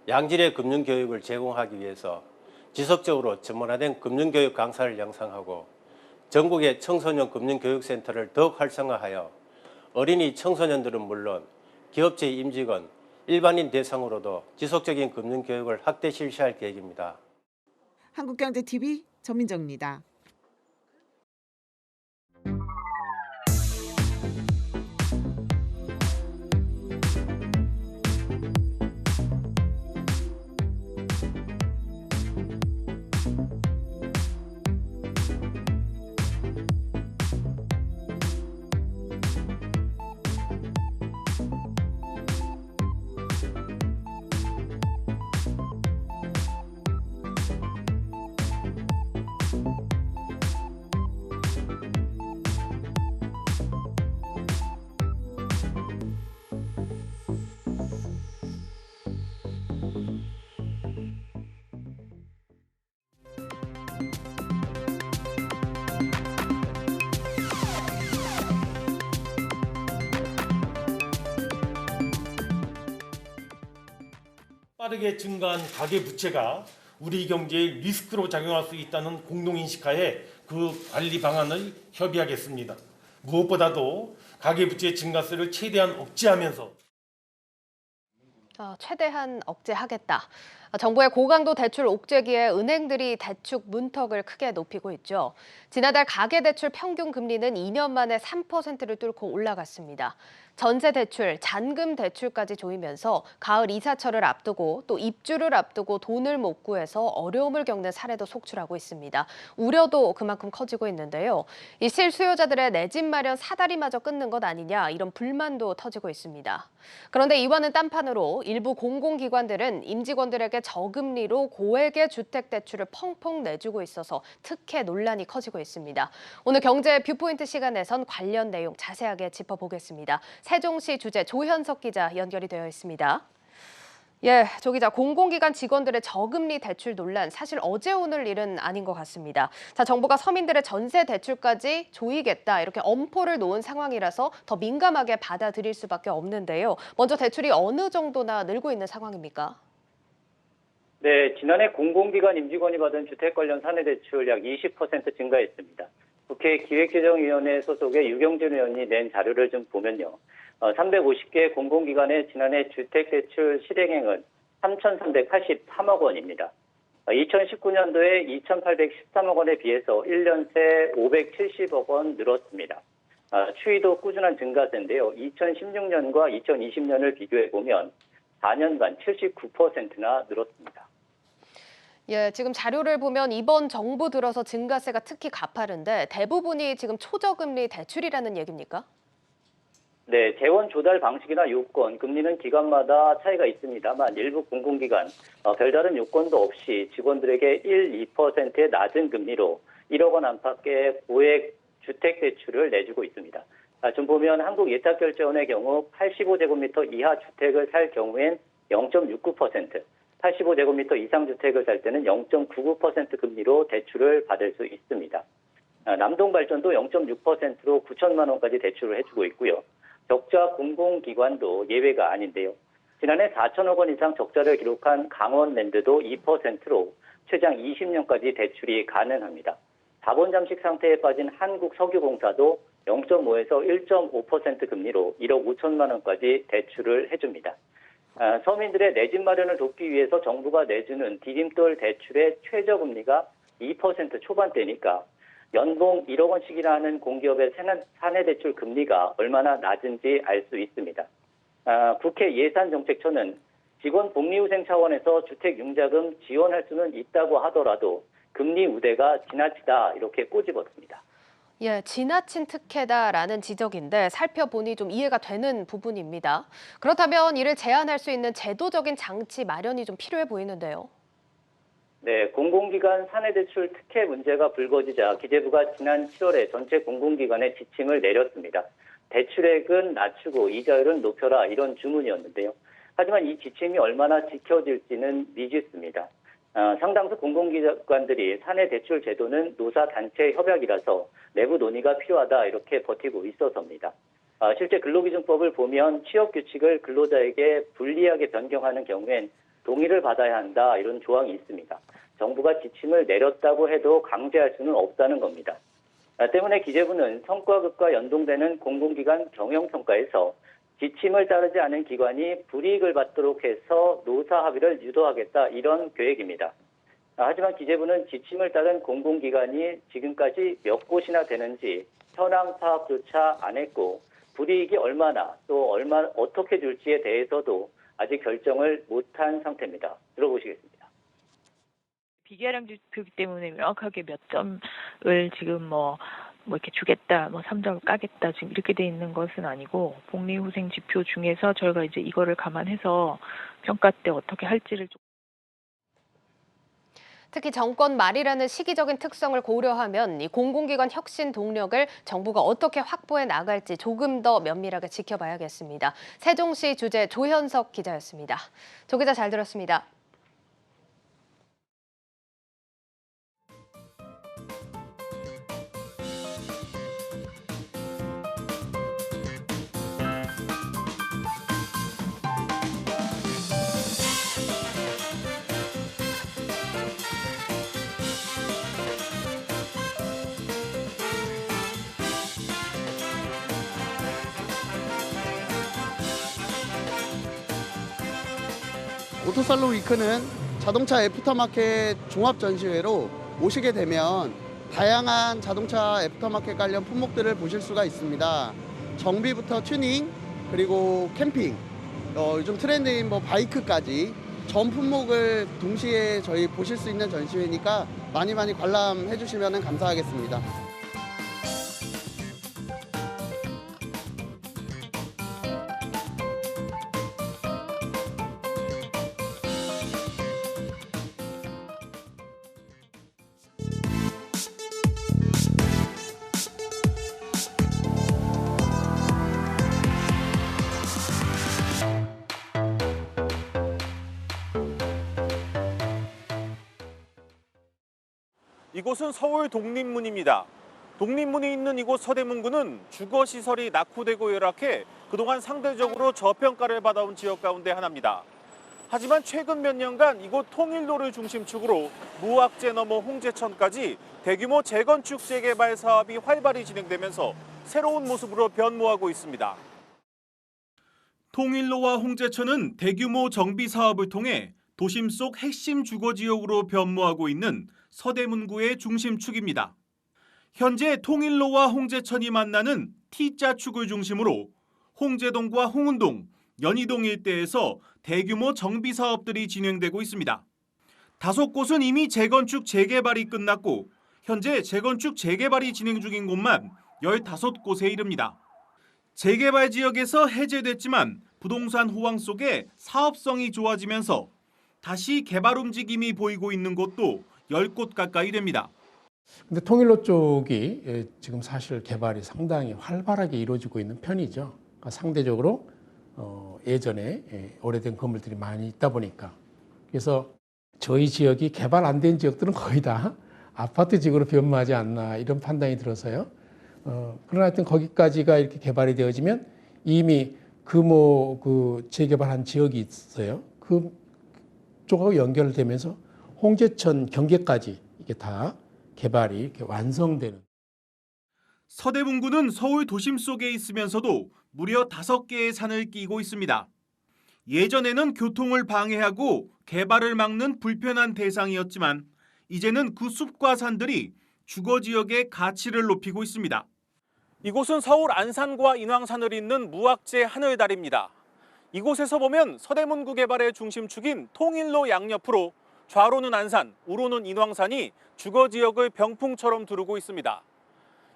Speaker 22: 양질의 금융교육을 제공하기 위해서 지속적으로 전문화된 금융교육 강사를 양성하고 전국의 청소년 금융교육센터를 더욱 활성화하여 어린이 청소년들은 물론 기업체 임직원, 일반인 대상으로도 지속적인 금융교육을 확대 실시할 계획입니다.
Speaker 19: 한국경제TV 전민정입니다.
Speaker 23: 빠르게 증가한 가계부채가 우리 경제에 리스크로 작용할 수 있다는 공동인식하에 그 관리 방안을 협의하겠습니다. 무엇보다도 가계부채 증가세를 최대한 억제하면서
Speaker 2: 최대한 억제하겠다. 정부의 고강도 대출 옥죄기에 은행들이 대축 문턱을 크게 높이고 있죠. 지난달 가계대출 평균 금리는 2년 만에 3%를 뚫고 올라갔습니다. 전세 대출, 잔금 대출까지 조이면서 가을 이사철을 앞두고 또 입주를 앞두고 돈을 못 구해서 어려움을 겪는 사례도 속출하고 있습니다. 우려도 그만큼 커지고 있는데요. 이 실수요자들의 내 집 마련 사다리마저 끊는 것 아니냐 이런 불만도 터지고 있습니다. 그런데 이와는 딴판으로 일부 공공기관들은 임직원들에게 저금리로 고액의 주택대출을 펑펑 내주고 있어서 특혜 논란이 커지고 있습니다. 오늘 경제 뷰포인트 시간에선 관련 내용 자세하게 짚어보겠습니다. 세종시 주재 조현석 기자 연결이 되어 있습니다. 예, 조 기자, 공공기관 직원들의 저금리 대출 논란 사실 어제 오늘 일은 아닌 것 같습니다. 자, 정부가 서민들의 전세 대출까지 조이겠다 이렇게 엄포를 놓은 상황이라서 더 민감하게 받아들일 수밖에 없는데요. 먼저 대출이 어느 정도나 늘고 있는 상황입니까?
Speaker 3: 네, 지난해 공공기관 임직원이 받은 주택 관련 사내 대출 약 20% 증가했습니다. 국회 기획재정위원회 소속의 유경준 의원이 낸 자료를 좀 보면요. 350개 공공기관의 지난해 주택대출 실행액은 3,383억 원입니다. 2019년도에 2,813억 원에 비해서 1년 새 570억 원 늘었습니다. 추이도 꾸준한 증가세인데요. 2016년과 2020년을 비교해보면 4년간 79%나 늘었습니다.
Speaker 2: 예, 지금 자료를 보면 이번 정부 들어서 증가세가 특히 가파른데 대부분이 지금 초저금리 대출이라는 얘기입니까?
Speaker 3: 네, 재원 조달 방식이나 요건, 금리는 기관마다 차이가 있습니다만 일부 공공기관, 별다른 요건도 없이 직원들에게 1, 2%의 낮은 금리로 1억 원 안팎의 고액 주택대출을 내주고 있습니다. 좀 보면 한국예탁결제원의 경우 85제곱미터 이하 주택을 살 경우엔 0.69%, 85제곱미터 이상 주택을 살 때는 0.99% 금리로 대출을 받을 수 있습니다. 남동발전도 0.6%로 9천만 원까지 대출을 해주고 있고요. 적자 공공기관도 예외가 아닌데요. 지난해 4천억 원 이상 적자를 기록한 강원랜드도 2%로 최장 20년까지 대출이 가능합니다. 자본 잠식 상태에 빠진 한국석유공사도 0.5에서 1.5% 금리로 1억 5천만 원까지 대출을 해줍니다. 서민들의 내 집 마련을 돕기 위해서 정부가 내주는 디딤돌 대출의 최저금리가 2% 초반대니까 연봉 1억 원씩이나 하는 공기업의 사내대출 금리가 얼마나 낮은지 알 수 있습니다. 국회 예산정책처는 직원 복리후생 차원에서 주택융자금 지원할 수는 있다고 하더라도 금리 우대가 지나치다 이렇게 꼬집었습니다.
Speaker 2: 예, 지나친 특혜다라는 지적인데 살펴보니 좀 이해가 되는 부분입니다. 그렇다면 이를 제한할 수 있는 제도적인 장치 마련이 좀 필요해 보이는데요.
Speaker 3: 네, 공공기관 사내대출 특혜 문제가 불거지자 기재부가 지난 7월에 전체 공공기관에 지침을 내렸습니다. 대출액은 낮추고 이자율은 높여라 이런 주문이었는데요. 하지만 이 지침이 얼마나 지켜질지는 미지수입니다. 상당수 공공기관들이 사내대출 제도는 노사단체 협약이라서 내부 논의가 필요하다 이렇게 버티고 있어서입니다. 실제 근로기준법을 보면 취업규칙을 근로자에게 불리하게 변경하는 경우엔 동의를 받아야 한다 이런 조항이 있습니다. 정부가 지침을 내렸다고 해도 강제할 수는 없다는 겁니다. 때문에 기재부는 성과급과 연동되는 공공기관 경영평가에서 지침을 따르지 않은 기관이 불이익을 받도록 해서 노사 합의를 유도하겠다 이런 계획입니다. 하지만 기재부는 지침을 따른 공공기관이 지금까지 몇 곳이나 되는지 현황 파악조차 안 했고 불이익이 얼마나 또 어떻게 줄지에 대해서도 아직 결정을 못한 상태입니다. 들어보시겠습니다.
Speaker 4: 비계량주기 때문에 명확하게 몇 점을 지금 뭐 이렇게 주겠다, 3점을 까겠다 지금 이렇게 돼 있는 것은 아니고 복리후생 지표 중에서 저희가 이제 이거를 감안해서 평가 때 어떻게 할지를
Speaker 2: 특히 정권 말이라는 시기적인 특성을 고려하면 이 공공기관 혁신 동력을 정부가 어떻게 확보해 나갈지 조금 더 면밀하게 지켜봐야겠습니다. 세종시 주재 조현석 기자였습니다. 조 기자 잘 들었습니다.
Speaker 5: 오토살론 위크는 자동차 애프터마켓 종합 전시회로 오시게 되면 다양한 자동차 애프터마켓 관련 품목들을 보실 수가 있습니다. 정비부터 튜닝, 그리고 캠핑, 요즘 트렌드인 뭐 바이크까지 전 품목을 동시에 저희 보실 수 있는 전시회니까 많이 관람해 주시면 감사하겠습니다.
Speaker 6: 이곳은 서울 독립문입니다. 독립문이 있는 이곳 서대문구는 주거시설이 낙후되고 열악해 그동안 상대적으로 저평가를 받아온 지역 가운데 하나입니다. 하지만 최근 몇 년간 이곳 통일로를 중심축으로 무악재 넘어 홍제천까지 대규모 재건축 재개발 사업이 활발히 진행되면서 새로운 모습으로 변모하고 있습니다. 통일로와 홍제천은 대규모 정비 사업을 통해 도심 속 핵심 주거지역으로 변모하고 있는 서대문구의 중심축입니다. 현재 통일로와 홍제천이 만나는 T자축을 중심으로 홍제동과 홍은동, 연희동 일대에서 대규모 정비 사업들이 진행되고 있습니다. 5곳은 이미 재건축 재개발이 끝났고 현재 재건축 재개발이 진행 중인 곳만 15곳에 이릅니다. 재개발 지역에서 해제됐지만 부동산 호황 속에 사업성이 좋아지면서 다시 개발 움직임이 보이고 있는 곳도 10곳 가까이 됩니다.
Speaker 7: 근데 통일로 쪽이 지금 사실 개발이 상당히 활발하게 이루어지고 있는 편이죠. 그러니까 상대적으로 예전에 오래된 건물들이 많이 있다 보니까. 그래서 저희 지역이 개발 안 된 지역들은 거의 다 아파트 지역으로 변모하지 않나 이런 판단이 들어서요. 그러나 하여튼 거기까지가 이렇게 개발이 되어지면 이미 그 재개발한 지역이 있어요. 그 쪽하고 연결되면서 홍제천 경계까지 이게 다 개발이 이렇게 완성되는.
Speaker 6: 서대문구는 서울 도심 속에 있으면서도 무려 5개의 산을 끼고 있습니다. 예전에는 교통을 방해하고 개발을 막는 불편한 대상이었지만 이제는 그 숲과 산들이 주거지역의 가치를 높이고 있습니다. 이곳은 서울 안산과 인왕산을 잇는 무악재 하늘다리입니다. 이곳에서 보면 서대문구 개발의 중심축인 통일로 양옆으로 좌로는 안산, 우로는 인왕산이 주거지역을 병풍처럼 두르고 있습니다.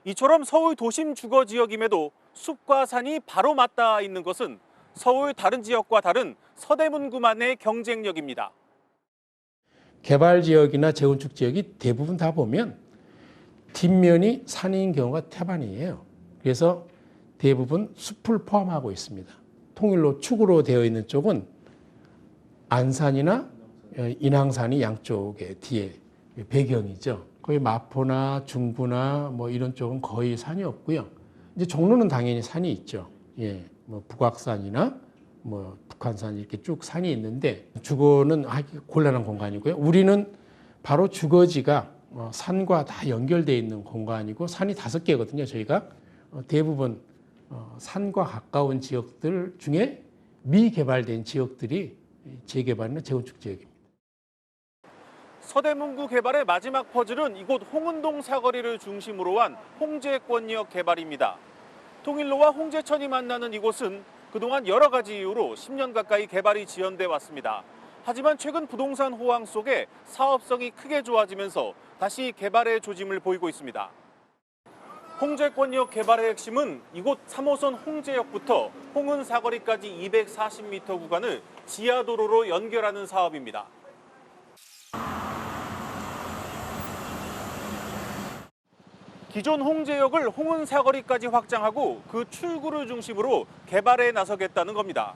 Speaker 6: 이처럼 서울 도심 주거지역임에도 숲과 산이 바로 맞닿아 있는 것은 서울 다른 지역과 다른 서대문구만의 경쟁력입니다.
Speaker 7: 개발 지역이나 재건축 지역이 대부분 다 보면 뒷면이 산인 경우가 태반이에요. 그래서 대부분 숲을 포함하고 있습니다. 통일로 축으로 되어 있는 쪽은 안산이나 인왕산이 양쪽에 뒤에 배경이죠. 거의 마포나 중구나 뭐 이런 쪽은 거의 산이 없고요. 이제 종로는 당연히 산이 있죠. 예, 뭐 북악산이나 뭐 북한산 이렇게 쭉 산이 있는데 주거는 하기 곤란한 공간이고요. 우리는 바로 주거지가 산과 다 연결되어 있는 공간이고 산이 5개거든요. 저희가 대부분 산과 가까운 지역들 중에 미개발된 지역들이 재개발이나 재건축 지역입니다.
Speaker 6: 서대문구 개발의 마지막 퍼즐은 이곳 홍은동 사거리를 중심으로 한 홍제권역 개발입니다. 통일로와 홍제천이 만나는 이곳은 그동안 여러 가지 이유로 10년 가까이 개발이 지연돼 왔습니다. 하지만 최근 부동산 호황 속에 사업성이 크게 좋아지면서 다시 개발의 조짐을 보이고 있습니다. 홍제권역 개발의 핵심은 이곳 3호선 홍제역부터 홍은 사거리까지 240m 구간을 지하도로로 연결하는 사업입니다. 기존 홍제역을 홍은 사거리까지 확장하고 그 출구를 중심으로 개발에 나서겠다는 겁니다.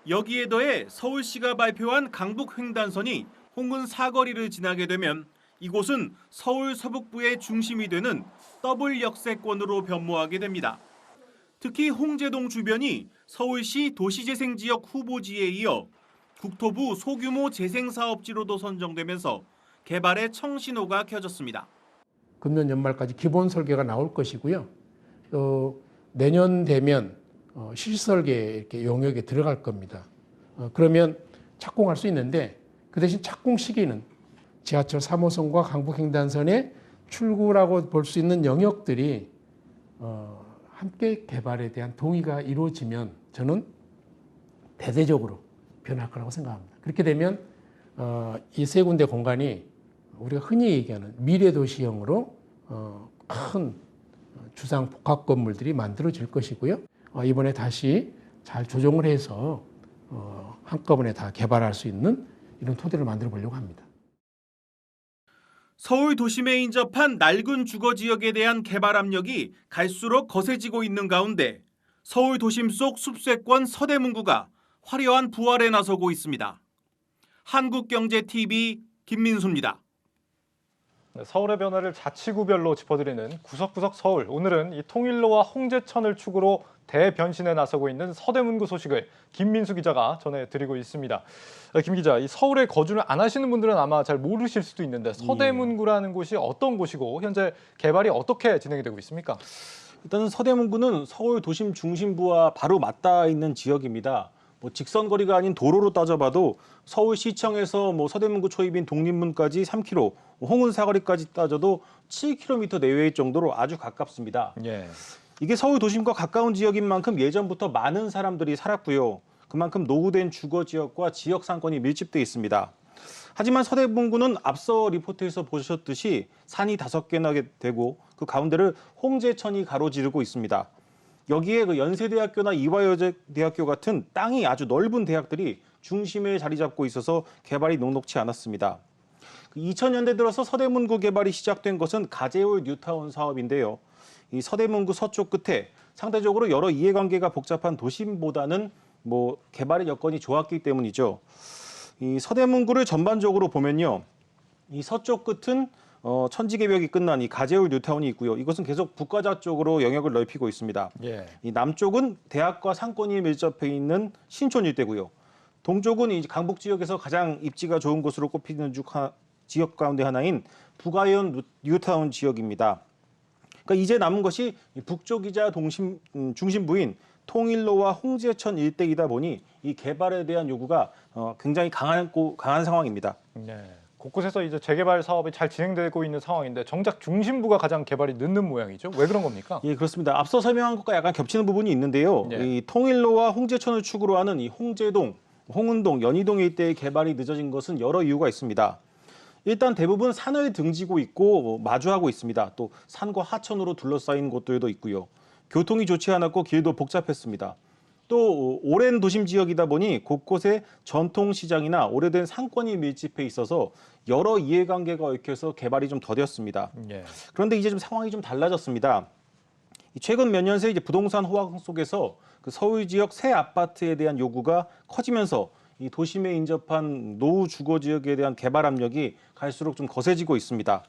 Speaker 6: 여기에 더해 서울시가 발표한 강북횡단선이 홍은 사거리를 지나게 되면 이곳은 서울 서북부의 중심이 되는 더블 역세권으로 변모하게 됩니다. 특히 홍제동 주변이 서울시 도시재생지역 후보지에 이어 국토부 소규모 재생사업지로도 선정되면서 개발의 청신호가 켜졌습니다.
Speaker 7: 금년 연말까지 기본 설계가 나올 것이고요. 또 내년 되면 실설계 이렇게 용역에 들어갈 겁니다. 그러면 착공할 수 있는데 그 대신 착공 시기는 지하철 3호선과 강북횡단선의 출구라고 볼 수 있는 영역들이 함께 개발에 대한 동의가 이루어지면 저는 대대적으로 변할 거라고 생각합니다. 그렇게 되면 이 세 군데 공간이 우리가 흔히 얘기하는 미래도시형으로 큰 주상 복합 건물들이 만들어질 것이고요. 이번에 다시 잘 조정을 해서 한꺼번에 다 개발할 수 있는 이런 토대를 만들어 보려고 합니다.
Speaker 6: 서울 도심에 인접한 낡은 주거 지역에 대한 개발 압력이 갈수록 거세지고 있는 가운데 서울 도심 속 숲세권 서대문구가 화려한 부활에 나서고 있습니다. 한국경제TV 김민수입니다.
Speaker 1: 서울의 변화를 자치구별로 짚어드리는 구석구석 서울. 오늘은 이 통일로와 홍제천을 축으로 대변신에 나서고 있는 서대문구 소식을 김민수 기자가 전해드리고 있습니다. 김 기자, 이 서울에 거주를 안 하시는 분들은 아마 잘 모르실 수도 있는데 서대문구라는 곳이 어떤 곳이고 현재 개발이 어떻게 진행이 되고 있습니까?
Speaker 9: 일단 서대문구는 서울 도심 중심부와 바로 맞닿아 있는 지역입니다. 직선 거리가 아닌 도로로 따져봐도 서울시청에서 서대문구 초입인 독립문까지 3km, 홍은 사거리까지 따져도 7km 내외일 정도로 아주 가깝습니다. 이게 서울 도심과 가까운 지역인 만큼 예전부터 많은 사람들이 살았고요. 그만큼 노후된 주거 지역과 지역 상권이 밀집돼 있습니다. 하지만 서대문구는 앞서 리포트에서 보셨듯이 산이 5개나 되고 그 가운데를 홍제천이 가로지르고 있습니다. 여기에 그 연세대학교나 이화여대학교 같은 땅이 아주 넓은 대학들이 중심에 자리 잡고 있어서 개발이 녹록치 않았습니다. 2000년대 들어서 서대문구 개발이 시작된 것은 가제올 뉴타운 사업인데요. 이 서대문구 서쪽 끝에 상대적으로 여러 이해관계가 복잡한 도심보다는 개발의 여건이 좋았기 때문이죠. 이 서대문구를 전반적으로 보면요, 이 서쪽 끝은 천지개벽이 끝난 이 가제울 뉴타운이 있고요. 이것은 계속 북가자 쪽으로 영역을 넓히고 있습니다. 이 남쪽은 대학과 상권이 밀접해 있는 신촌 일대고요. 동쪽은 이 강북 지역에서 가장 입지가 좋은 곳으로 꼽히는 지역 가운데 하나인 북아현 뉴타운 지역입니다. 그러니까 이제 남은 것이 북쪽이자 중심부인 통일로와 홍제천 일대이다 보니 이 개발에 대한 요구가 굉장히 강한 상황입니다.
Speaker 1: 곳곳에서 이제 재개발 사업이 잘 진행되고 있는 상황인데 정작 중심부가 가장 개발이 늦는 모양이죠. 왜 그런 겁니까?
Speaker 9: 예, 그렇습니다. 앞서 설명한 것과 약간 겹치는 부분이 있는데요. 이 통일로와 홍제천을 축으로 하는 이 홍제동, 홍은동, 연희동 일대의 개발이 늦어진 것은 여러 이유가 있습니다. 일단 대부분 산을 등지고 있고 마주하고 있습니다. 또 산과 하천으로 둘러싸인 곳들도 있고요. 교통이 좋지 않았고 길도 복잡했습니다. 또 오랜 도심 지역이다 보니 곳곳에 전통시장이나 오래된 상권이 밀집해 있어서 여러 이해관계가 얽혀서 개발이 좀 더뎠습니다. 그런데 이제 좀 상황이 좀 달라졌습니다. 최근 몇 년 새 이제 부동산 호황 속에서 그 서울 지역 새 아파트에 대한 요구가 커지면서 이 도심에 인접한 노후 주거 지역에 대한 개발 압력이 갈수록 좀 거세지고 있습니다.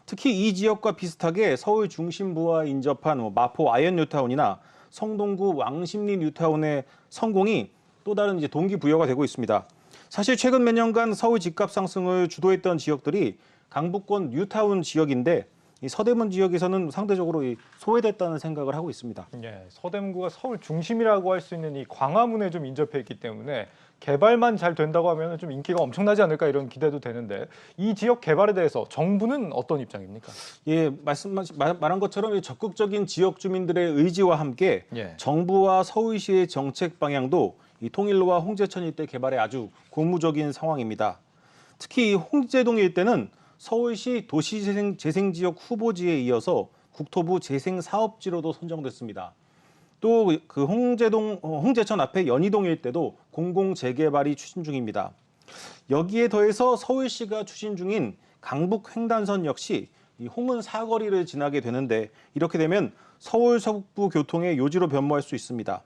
Speaker 9: 특히 이 지역과 비슷하게 서울 중심부와 인접한 마포 아현 뉴타운이나 성동구 왕십리 뉴타운의 성공이 또 다른 이제 동기부여가 되고 있습니다. 사실 최근 몇 년간 서울 집값 상승을 주도했던 지역들이 강북권 뉴타운 지역인데 이 서대문 지역에서는 상대적으로 소외됐다는 생각을 하고 있습니다.
Speaker 1: 서대문구가 서울 중심이라고 할 수 있는 이 광화문에 좀 인접해 있기 때문에 개발만 잘 된다고 하면 좀 인기가 엄청나지 않을까 이런 기대도 되는데 이 지역 개발에 대해서 정부는 어떤 입장입니까?
Speaker 9: 예, 말한 것처럼 적극적인 지역 주민들의 의지와 함께 정부와 서울시의 정책 방향도 이 통일로와 홍제천 일대 개발에 아주 고무적인 상황입니다. 특히 이 홍제동 일대는 서울시 도시재생지역 후보지에 이어서 국토부 재생사업지로도 선정됐습니다. 또 그 홍제천 앞에 연희동 일대도 공공재개발이 추진 중입니다. 여기에 더해서 서울시가 추진 중인 강북 횡단선 역시 이 홍은 사거리를 지나게 되는데 이렇게 되면 서울 서북부 교통의 요지로 변모할 수 있습니다.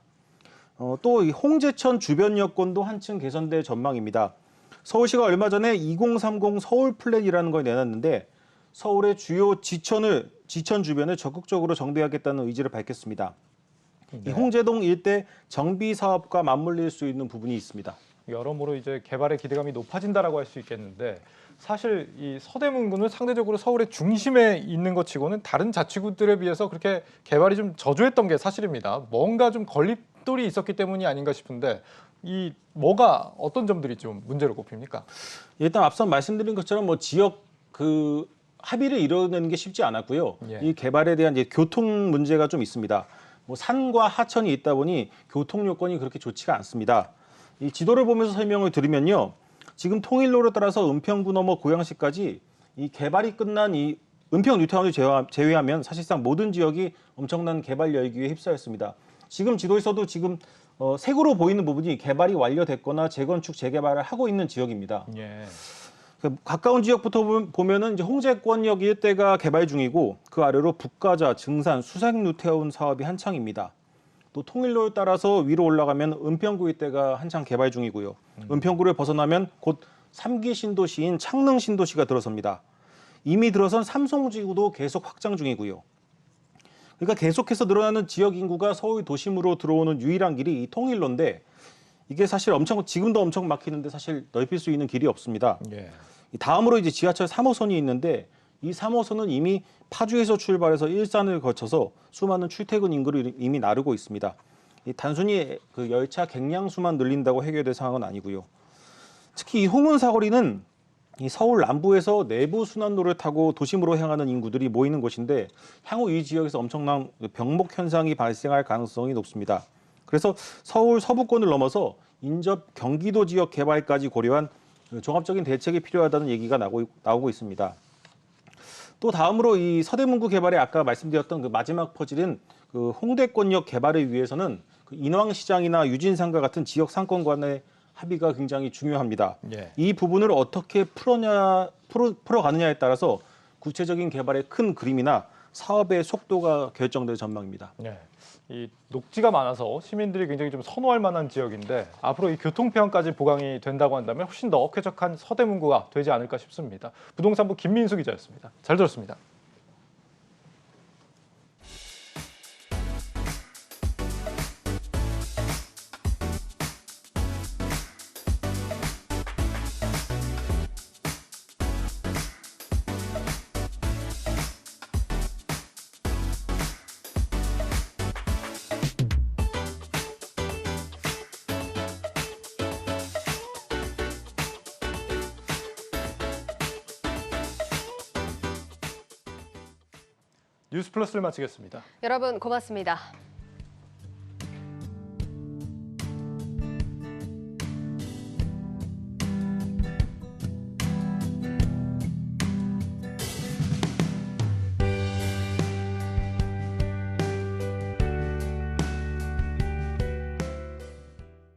Speaker 9: 또 이 홍제천 주변 여건도 한층 개선될 전망입니다. 서울시가 얼마 전에 2030 서울 플랜이라는 걸 내놨는데 서울의 주요 지천 주변을 적극적으로 정비하겠다는 의지를 밝혔습니다. 이 홍제동 일대 정비 사업과 맞물릴 수 있는 부분이 있습니다.
Speaker 1: 여러모로 이제 개발의 기대감이 높아진다라고 할 수 있겠는데 사실 이 서대문구는 상대적으로 서울의 중심에 있는 것 치고는 다른 자치구들에 비해서 그렇게 개발이 좀 저조했던 게 사실입니다. 뭔가 좀 걸림돌이 있었기 때문이 아닌가 싶은데 이 뭐가 어떤 점들이 좀 문제로 꼽힙니까?
Speaker 9: 일단 앞서 말씀드린 것처럼 지역 합의를 이뤄내는 게 쉽지 않았고요. 이 개발에 대한 이제 교통 문제가 좀 있습니다. 뭐 산과 하천이 있다 보니 교통 여건이 그렇게 좋지가 않습니다. 이 지도를 보면서 설명을 드리면요. 지금 통일로를 따라서 은평구 넘어 고양시까지 이 개발이 끝난 이 은평 뉴타운을 제외하면 사실상 모든 지역이 엄청난 개발 열기에 휩싸였습니다. 지금 지도에서도 지금 색으로 보이는 부분이 개발이 완료됐거나 재건축, 재개발을 하고 있는 지역입니다.
Speaker 1: 예.
Speaker 9: 가까운 지역부터 보면은 이제 홍제권역 일대가 개발 중이고 그 아래로 북가자, 증산, 수색 뉴타운 사업이 한창입니다. 또 통일로를 따라서 위로 올라가면 은평구 일대가 한창 개발 중이고요. 은평구를 벗어나면 곧 3기 신도시인 창릉 신도시가 들어섭니다. 이미 들어선 삼송지구도 계속 확장 중이고요. 그러니까 계속해서 늘어나는 지역 인구가 서울 도심으로 들어오는 유일한 길이 이 통일로인데 이게 사실 지금도 엄청 막히는데 사실 넓힐 수 있는 길이 없습니다.
Speaker 1: 예.
Speaker 9: 다음으로 이제 지하철 3호선이 있는데 이 3호선은 이미 파주에서 출발해서 일산을 거쳐서 수많은 출퇴근 인구를 이미 나르고 있습니다. 단순히 그 열차 객량수만 늘린다고 해결될 상황은 아니고요. 특히 이 홍은 사거리는 이 서울 남부에서 내부 순환로를 타고 도심으로 향하는 인구들이 모이는 곳인데 향후 이 지역에서 엄청난 병목 현상이 발생할 가능성이 높습니다. 그래서 서울 서부권을 넘어서 인접 경기도 지역 개발까지 고려한 종합적인 대책이 필요하다는 얘기가 나오고 있습니다. 또 다음으로 이 서대문구 개발에 아까 말씀드렸던 그 마지막 퍼즐인 그 홍대권역 개발을 위해서는 그 인왕시장이나 유진상가 같은 지역 상권 간의 합의가 굉장히 중요합니다.
Speaker 1: 예.
Speaker 9: 이 부분을 어떻게 풀어가느냐에 따라서 구체적인 개발의 큰 그림이나 사업의 속도가 결정될 전망입니다.
Speaker 1: 예. 이 녹지가 많아서 시민들이 굉장히 좀 선호할 만한 지역인데 앞으로 이 교통편까지 보강이 된다고 한다면 훨씬 더 쾌적한 서대문구가 되지 않을까 싶습니다. 부동산부 김민수 기자였습니다. 잘 들었습니다. 뉴스 플러스를 마치겠습니다.
Speaker 2: 여러분 고맙습니다.